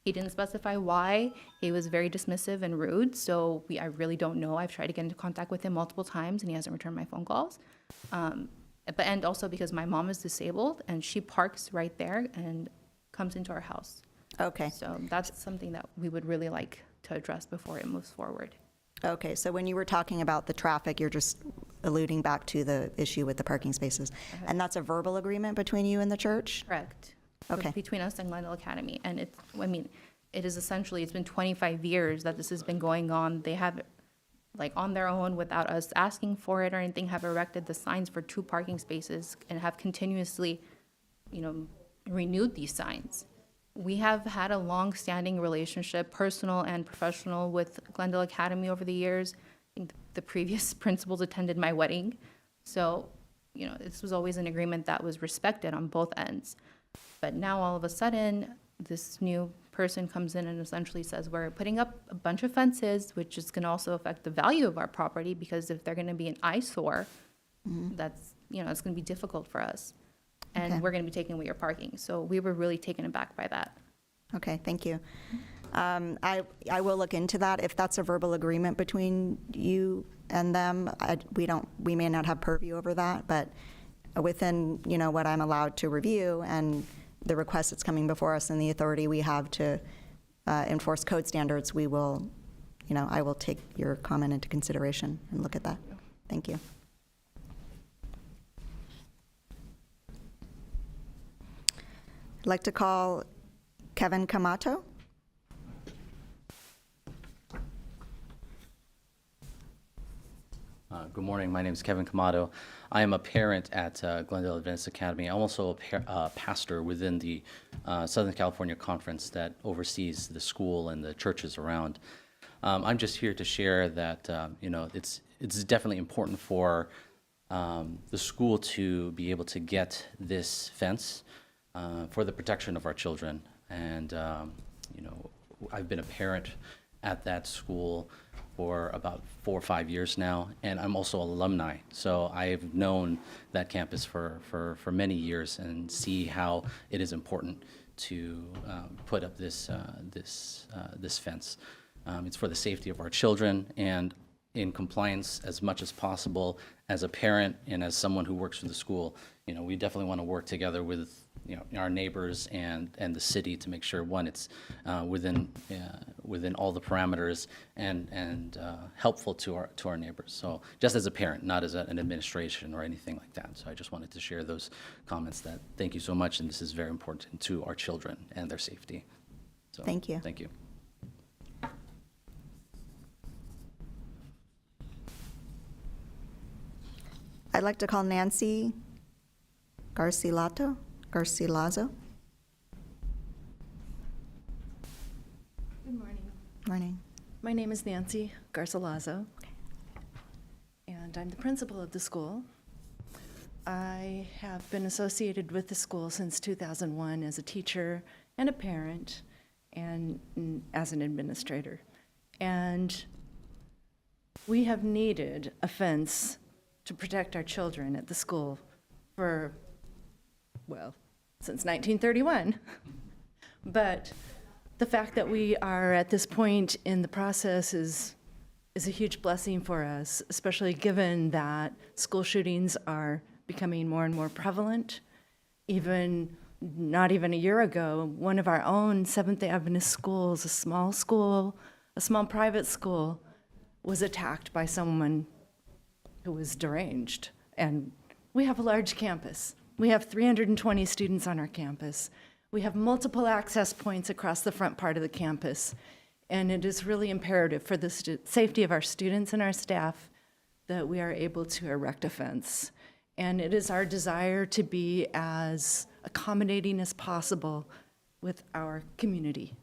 He didn't specify why. He was very dismissive and rude, so I really don't know. I've tried to get into contact with him multiple times, and he hasn't returned my phone calls. And also because my mom is disabled, and she parks right there and comes into our house. Okay. So that's something that we would really like to address before it moves forward. Okay, so when you were talking about the traffic, you're just alluding back to the issue with the parking spaces. And that's a verbal agreement between you and the church? Correct. Okay. Between us and Glendale Academy. And it is essentially, it's been 25 years that this has been going on. They have, like, on their own, without us asking for it or anything, have erected the signs for 2 parking spaces and have continuously, renewed these signs. We have had a long-standing relationship, personal and professional, with Glendale Academy over the years. I think the previous principals attended my wedding. So, this was always an agreement that was respected on both ends. But now, all of a sudden, this new person comes in and essentially says, we're putting up a bunch of fences, which is going to also affect the value of our property, because if they're going to be an eyesore, that's, it's going to be difficult for us. And Okay. we're going to be taking away your parking. So we were really taken aback by that. Okay, thank you. I will look into that. If that's a verbal agreement between you and them, we may not have purview over that, but within, what I'm allowed to review and the request that's coming before us and the authority we have to enforce code standards, I will take your comment into consideration and look at that. Thank you. I'd like to call Kevin Camato. Good morning. My name is Kevin Camato. I am a parent at Glendale Adventist Academy. I'm also a pastor within the Southern California Conference that oversees the school and the churches around. I'm just here to share that it's definitely important for the school to be able to get this fence for the protection of our children. And I've been a parent at that school for about 4 or 5 years now, and I'm also an alumni. So I've known that campus for many years and see how it is important to put up this fence. It's for the safety of our children and in compliance as much as possible. As a parent and as someone who works for the school, we definitely want to work together with our neighbors and the city to make sure, one, it's within all the parameters and helpful to our neighbors. So just as a parent, not as an administration or anything like that. So I just wanted to share those comments. That thank you so much, and this is very important to our children and their safety. So Thank you. Thank you. I'd like to call Nancy Garcilazo. Good morning. Morning. My name is Nancy Garcilazo, and I'm the principal of the school. I have been associated with the school since 2001 as a teacher and a parent and as an administrator. And we have needed a fence to protect our children at the school for, since 1931. But the fact that we are at this point in the process is a huge blessing for us, especially given that school shootings are becoming more and more prevalent. Not even a year ago, one of our own Seventh-day Adventist schools, a small private school, was attacked by someone who was deranged. And we have a large campus. We have 320 students on our campus. We have multiple access points across the front part of the campus. And it is really imperative for the safety of our students and our staff that we are able to erect a fence. And it is our desire to be as accommodating as possible with our community.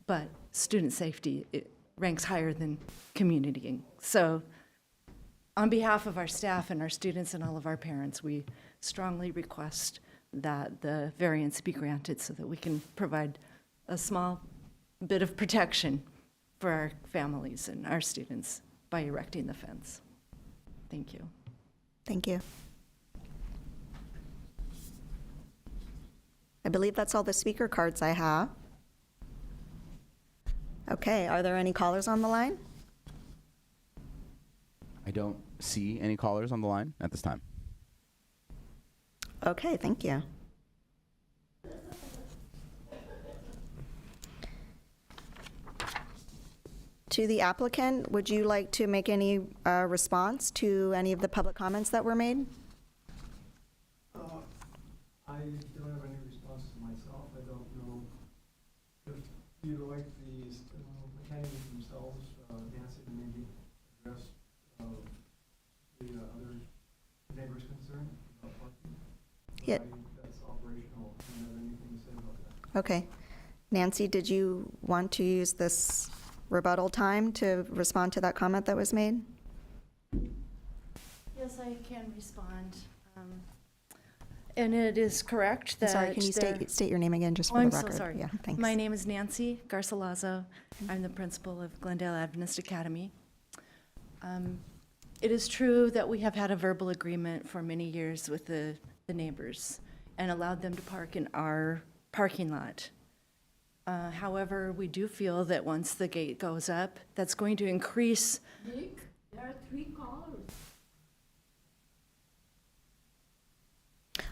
But student safety, it ranks higher than communitying. So on behalf of our staff and our students and all of our parents, we strongly request that the variance be granted so that we can provide a small bit of protection for our families and our students by erecting the fence. Thank you. Thank you. I believe that's all the speaker cards I have. Okay, are there any callers on the line? I don't see any callers on the line at this time. Okay, thank you. To the applicant, would you like to make any response to any of the public comments that were made? I don't have any response to myself. I don't know if you'd like the mechanics themselves, Nancy, to maybe address the other neighbor's concern about parking. Yeah. That's operational. I don't have anything to say about that. Okay. Nancy, did you want to use this rebuttal time to respond to that comment that was made? Yes, I can respond. And it is correct that Sorry, can you there- state your name again, just Oh, for the I'm record? so sorry. Yeah, thanks. My name is Nancy Garcilazo. I'm the principal of Glendale Adventist Academy. It is true that we have had a verbal agreement for many years with the neighbors and allowed them to park in our parking lot. However, we do feel that once the gate goes up, that's going to increase. Nick, there are 3 callers.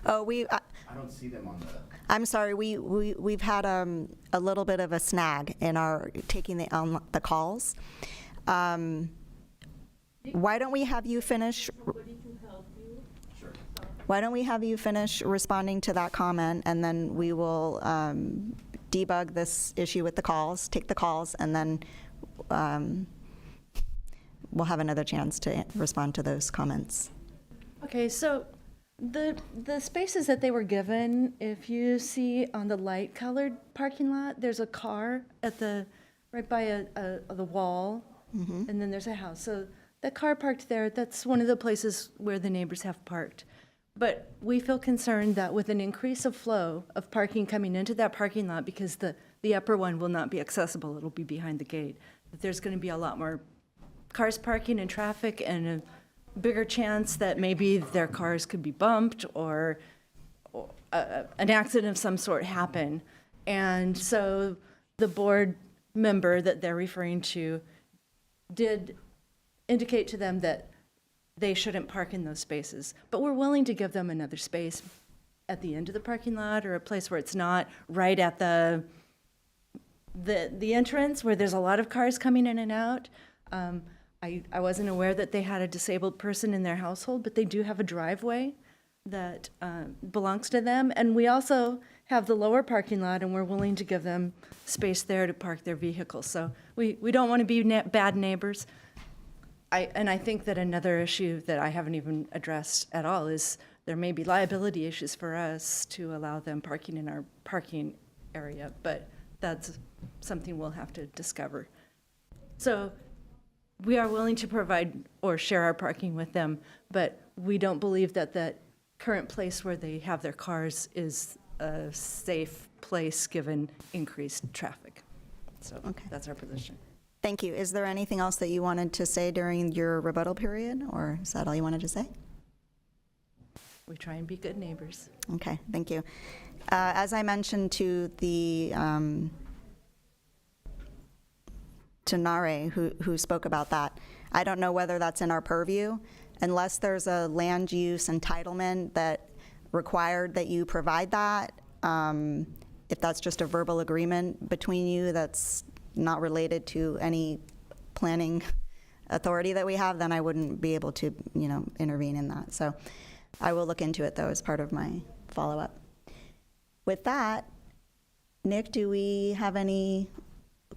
Oh, I don't see them on the. I'm sorry, we've had a little bit of a snag in our taking the calls. Why don't we have you finish? Nobody to help you. Sure. Why don't we have you finish responding to that comment, and then we will debug this issue with the calls, take the calls, and then we'll have another chance to respond to those comments. Okay, so the spaces that they were given, if you see on the light colored parking lot, there's a car right by the wall, and then there's a house. So the car parked there, that's one of the places where the neighbors have parked. But we feel concerned that with an increase of flow of parking coming into that parking lot, because the upper one will not be accessible, it'll be behind the gate, that there's gonna be a lot more cars parking and traffic, and a bigger chance that maybe their cars could be bumped or an accident of some sort happen. And so the board member that they're referring to did indicate to them that they shouldn't park in those spaces. But we're willing to give them another space at the end of the parking lot, or a place where it's not right at the entrance where there's a lot of cars coming in and out. I wasn't aware that they had a disabled person in their household, but they do have a driveway that belongs to them. And we also have the lower parking lot, and we're willing to give them space there to park their vehicles. So we don't want to be bad neighbors. I think that another issue that I haven't even addressed at all is there may be liability issues for us to allow them parking in our parking area, but that's something we'll have to discover. So we are willing to provide or share our parking with them, but we don't believe that that current place where they have their cars is a safe place given increased traffic. So Okay. that's our position. Thank you. Is there anything else that you wanted to say during your rebuttal period, or is that all you wanted to say? We try and be good neighbors. Okay, thank you. As I mentioned to to Nare, who spoke about that, I don't know whether that's in our purview, unless there's a land use entitlement that required that you provide that. If that's just a verbal agreement between you that's not related to any planning authority that we have, then I wouldn't be able to, intervene in that. So I will look into it, though, as part of my follow-up. With that, Nick, do we have any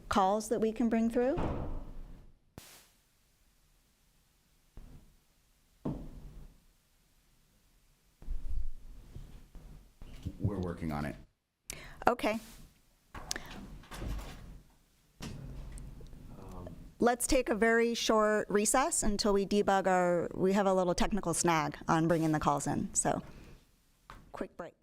calls that we can bring through? We're working on it. Okay. let's take a very short recess until we debug we have a little technical snag on bringing the calls in. So, quick break.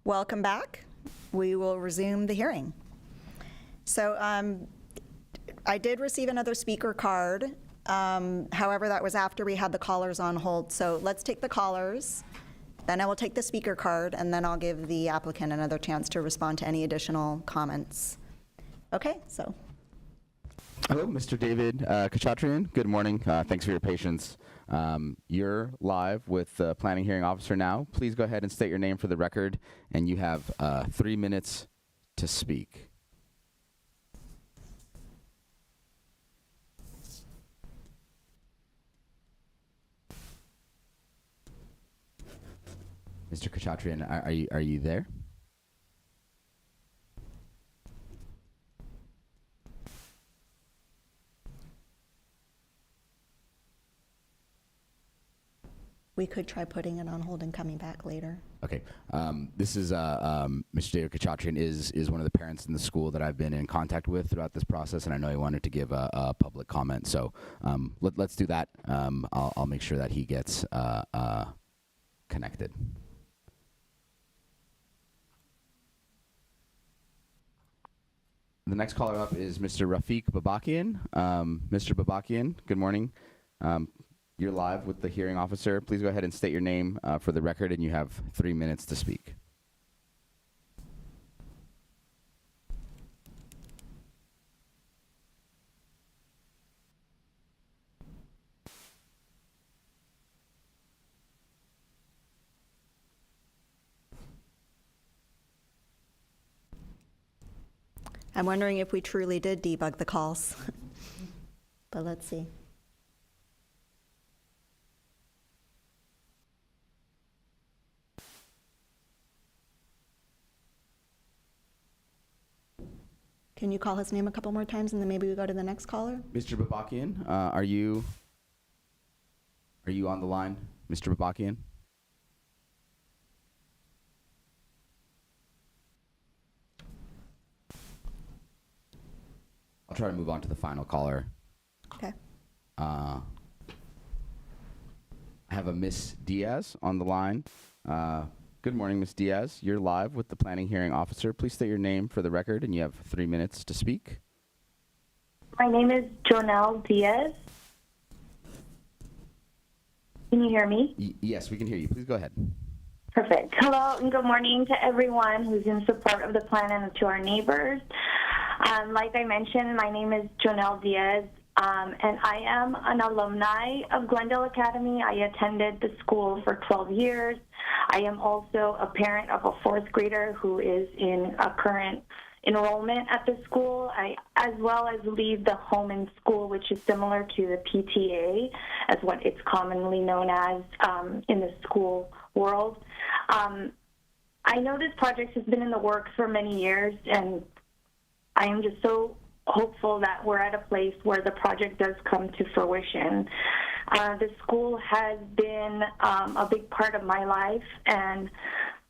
Welcome back. We will resume the hearing. So I did receive another speaker card. However, that was after we had the callers on hold. So let's take the callers, then I will take the speaker card, and then I'll give the applicant another chance to respond to any additional comments. Okay, so. Hello, Mr. David Kachatrian. Good morning. Thanks for your patience. You're live with the planning hearing officer now. Please go ahead and state your name for the record, and you have 3 minutes to speak. Mr. Kachatrian, are you there? We could try putting it on hold and coming back later. Okay. This is Mr. David Kachatrian is one of the parents in the school that I've been in contact with throughout this process, and I know he wanted to give a public comment. So let's do that. I'll make sure that he gets connected. The next caller up is Mr. Rafiq Babakian. Mr. Babakian, good morning. You're live with the hearing officer. Please go ahead and state your name for the record, and you have 3 minutes to speak. I'm wondering if we truly did debug the calls. But let's see. Can you call his name a couple more times, and then maybe we go to the next caller? Mr. Babakian, are you on the line, Mr. Babakian? I'll try to move on to the final caller. Okay. I have a Miss Diaz on the line. Good morning, Miss Diaz. You're live with the planning hearing officer. Please state your name for the record, and you have 3 minutes to speak. My name is Jonelle Diaz. Can you hear me? Yes, we can hear you. Please go ahead. Perfect. Hello and good morning to everyone who's in support of the plan and to our neighbors. Like I mentioned, my name is Jonelle Diaz, and I am an alumni of Glendale Academy. I attended the school for 12 years. I am also a parent of a 4th grader who is in a current enrollment at the school, as well as lead the home and school, which is similar to the PTA, as what it's commonly known as in the school world. I know this project has been in the works for many years, and I am just so hopeful that we're at a place where the project does come to fruition. The school has been a big part of my life and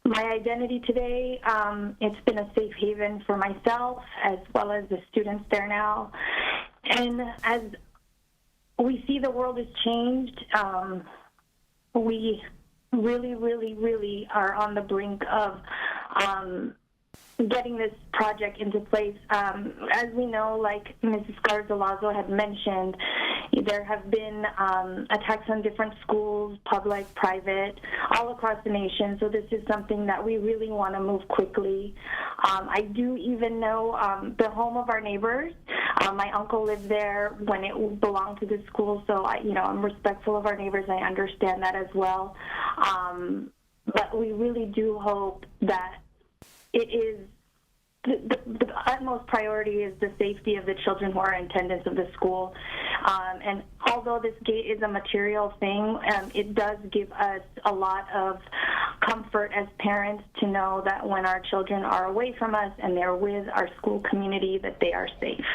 my identity today. It's been a safe haven for myself as well as the students there now. And as we see the world has changed, we really, really, really are on the brink of getting this project into place. As we know, like Mrs. Garzalazo had mentioned, there have been attacks on different schools, public, private, all across the nation. So this is something that we really want to move quickly. I do even know the home of our neighbors. My uncle lived there when it belonged to the school, so I'm respectful of our neighbors. I understand that as well. But we really do hope that it is the utmost priority is the safety of the children who are in attendance of the school. And although this gate is a material thing, it does give us a lot of comfort as parents to know that when our children are away from us and they're with our school community, that they are safe.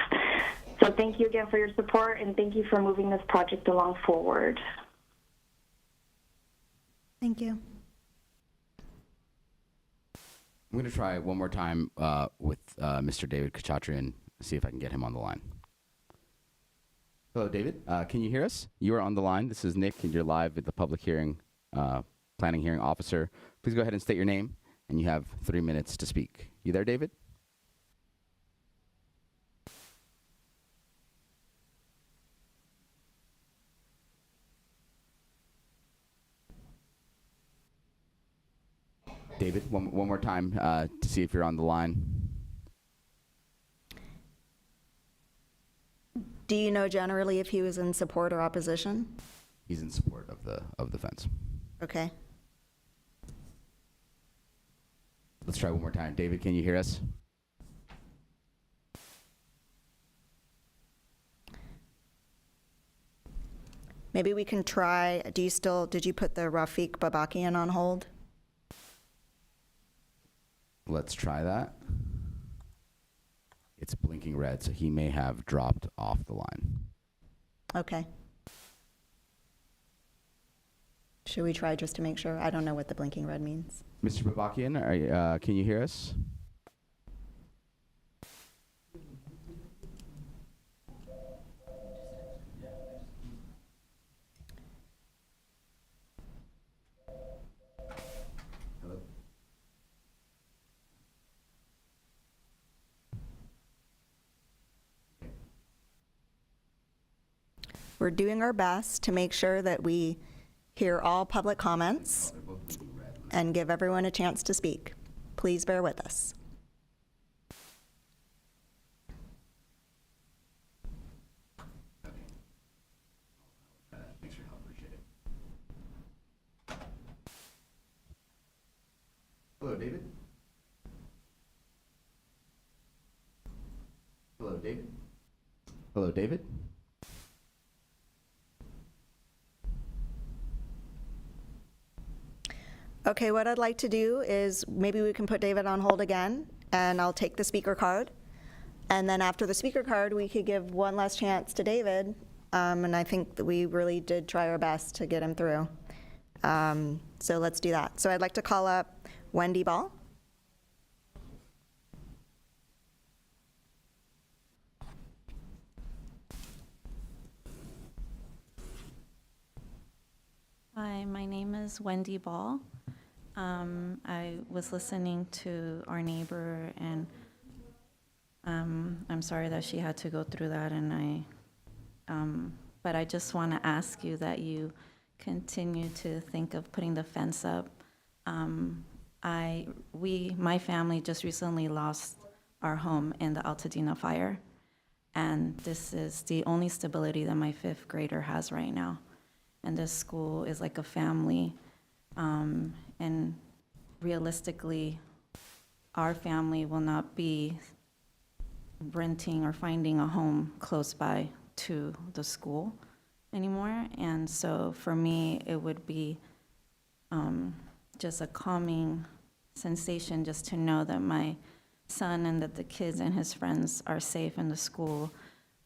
So thank you again for your support, and thank you for moving this project along forward. Thank you. I'm going to try one more time with Mr. David Kachatrian, see if I can get him on the line. Hello, David. Can you hear us? You are on the line. This is Nick, and you're live with the public hearing, planning hearing officer. Please go ahead and state your name and you have 3 minutes to speak. You there, David? David, one more time to see if you're on the line. Do you know generally if he was in support or opposition? He's in support of the fence. Okay. Let's try one more time. David, can you hear us? Maybe we can try, did you put the Rafiq Babakian on hold? Let's try that. It's blinking red, so he may have dropped off the line. Okay. Should we try just to make sure? I don't know what the blinking red means. Mr. Babakian, can you hear us? Hello? We're doing our best to make sure that we hear all public comments and give everyone a chance to speak. Please bear with us. Thanks for your help. Appreciate it. Hello, David? Hello, David? Hello, David? Okay, what I'd like to do is maybe we can put David on hold again, and I'll take the speaker card. And then after the speaker card, we could give one last chance to David. And I think that we really did try our best to get him through. So let's do that. So I'd like to call up Wendy Ball. Hi, my name is Wendy Ball. I was listening to our neighbor, and I'm sorry that she had to go through that, and but I just want to ask you that you continue to think of putting the fence up. My family just recently lost our home in the Altadena fire, and this is the only stability that my 5th grader has right now. And this school is like a family, and realistically, our family will not be renting or finding a home close by to the school anymore. And so for me, it would be just a calming sensation just to know that my son and that the kids and his friends are safe in the school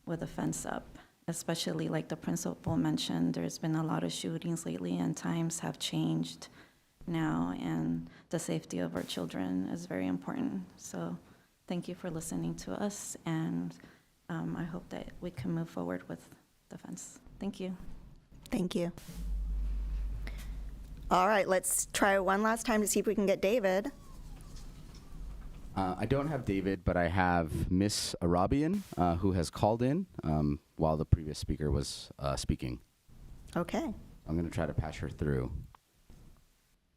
with a fence up. Especially like the principal mentioned, there's been a lot of shootings lately, and times have changed now, and the safety of our children is very important. So thank you for listening to us, and I hope that we can move forward with the fence. Thank you. Thank you. All right, let's try one last time to see if we can get David. I don't have David, but I have Miss Arabian, who has called in while the previous speaker was speaking. Okay. I'm going to try to patch her through.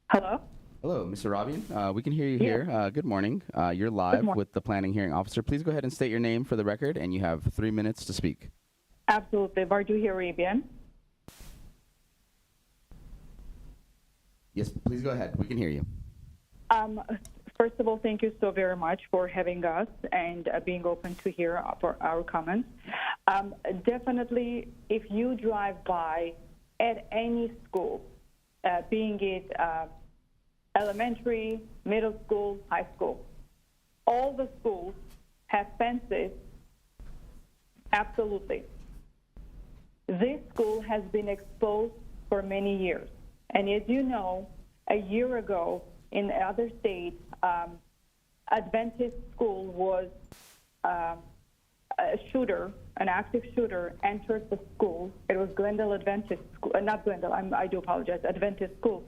Hello? Hello, Miss Arabian. We can hear you here. Good morning. You're live with the planning hearing officer. Please go ahead and state your name for the record, and you have 3 minutes to speak. Absolutely. Varduhi Arabian. Yes, please go ahead. We can hear you. First of all, thank you so very much for having us and being open to hear for our comments. Definitely, if you drive by at any school, being it elementary, middle school, high school, all the schools have fences. Absolutely. This school has been exposed for many years. And as you know, a year ago in other states, Adventist school was a shooter, an active shooter, entered the school. It was Glendale Adventist School, not Glendale, I do apologize, Adventist school,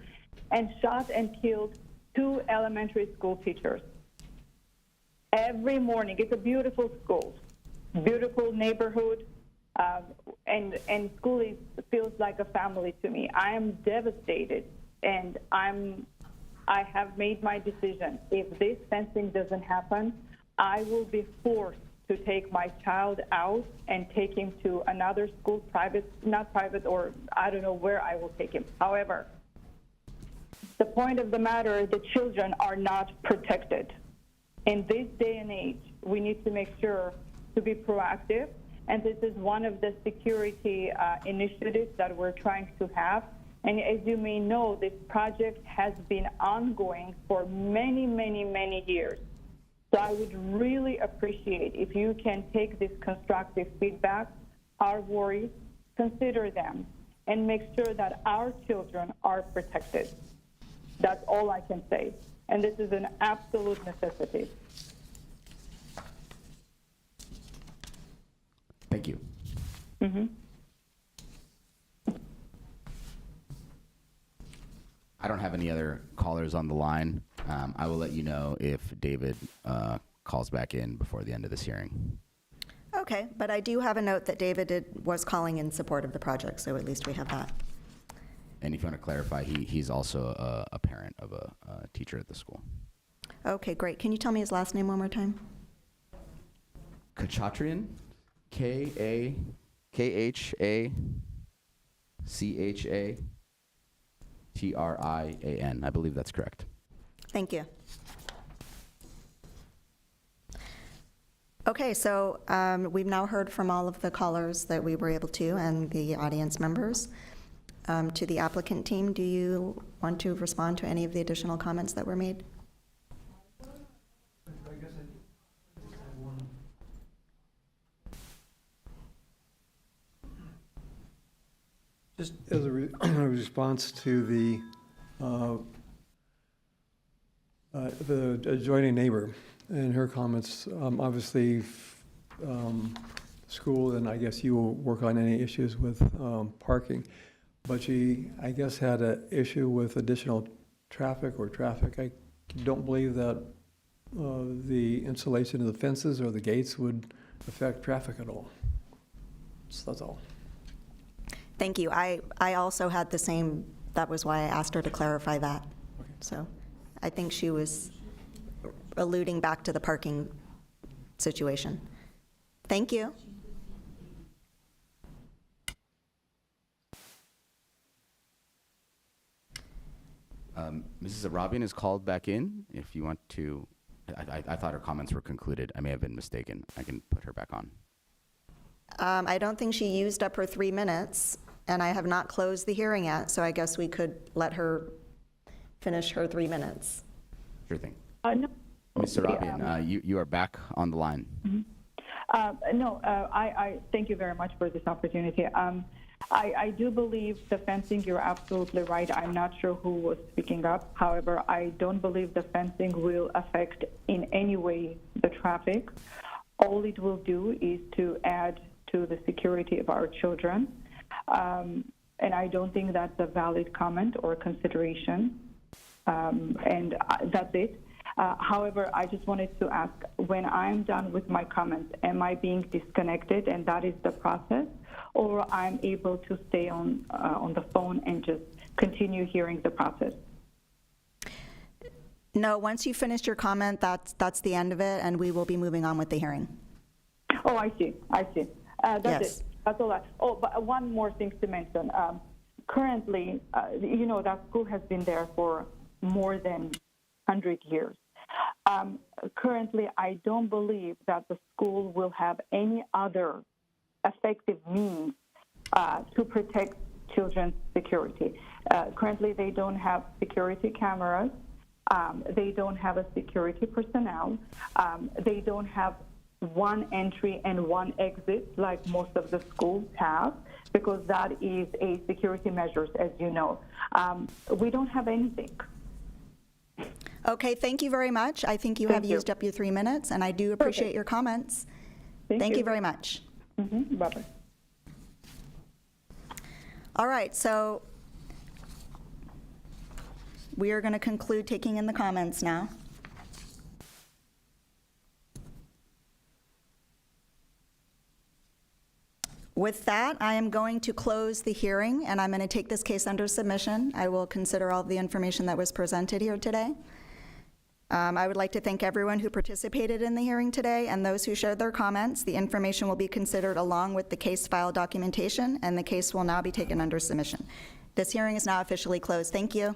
and shot and killed 2 elementary school teachers. Every morning, it's a beautiful school, beautiful neighborhood, and school feels like a family to me. I am devastated, and I have made my decision. If this fencing doesn't happen, I will be forced to take my child out and take him to another school, not private, or I don't know where I will take him. However, the point of the matter, the children are not protected. In this day and age, we need to make sure to be proactive, and this is one of the security initiatives that we're trying to have. And as you may know, this project has been ongoing for many, many, many years. So I would really appreciate if you can take this constructive feedback, our worries, consider them, and make sure that our children are protected. That's all I can say. And this is an absolute necessity. Thank you. I don't have any other callers on the line. I will let you know if David calls back in before the end of this hearing. Okay, but I do have a note that David was calling in support of the project, so at least we have that. And if you want to clarify, he's also a parent of a teacher at the school. Okay, great. Can you tell me his last name one more time? Khachatrian, Khachatrian. I believe that's correct. Thank you. Okay, so we've now heard from all of the callers that we were able to and the audience members. To the applicant team, do you want to respond to any of the additional comments that were made? Just as a response to the adjoining neighbor and her comments, obviously, school, and I guess you will work on any issues with parking. But she, I guess, had an issue with additional traffic. I don't believe that the installation of the fences or the gates would affect traffic at all. So that's all. Thank you. I also had the same, that was why I asked her to clarify that. So I think she was alluding back to the parking situation. Thank you. Mrs. Arabian is called back in. If you want to, I thought her comments were concluded. I may have been mistaken. I can put her back on. I don't think she used up her 3 minutes, and I have not closed the hearing yet, so I guess we could let her finish her 3 minutes. Sure thing. No. Ms. Arabian, you are back on the line. I thank you very much for this opportunity. I do believe the fencing, you're absolutely right. I'm not sure who was speaking up. However, I don't believe the fencing will affect in any way the traffic. All it will do is to add to the security of our children. And I don't think that's a valid comment or consideration. And that's it. However, I just wanted to ask, when I'm done with my comments, am I being disconnected and that is the process? Or I'm able to stay on the phone and just continue hearing the process? No, once you finish your comment, that's the end of it, and we will be moving on with the hearing. Oh, I see. That's Yes. it. That's all. But one more thing to mention. Currently, that school has been there for more than 100 years. Currently, I don't believe that the school will have any other effective means to protect children's security. Currently, they don't have security cameras. They don't have a security personnel. They don't have one entry and one exit like most of the schools have, because that is a security measures, as you know. We don't have anything. Okay, thank you very much. I think you have used up your 3 minutes, and I do appreciate your comments. Thank you very much. Bye-bye. All right, so We are going to conclude taking in the comments now. With that, I am going to close the hearing, and I'm going to take this case under submission. I will consider all the information that was presented here today. I would like to thank everyone who participated in the hearing today and those who shared their comments. The information will be considered along with the case file documentation, and the case will now be taken under submission. This hearing is now officially closed. Thank you.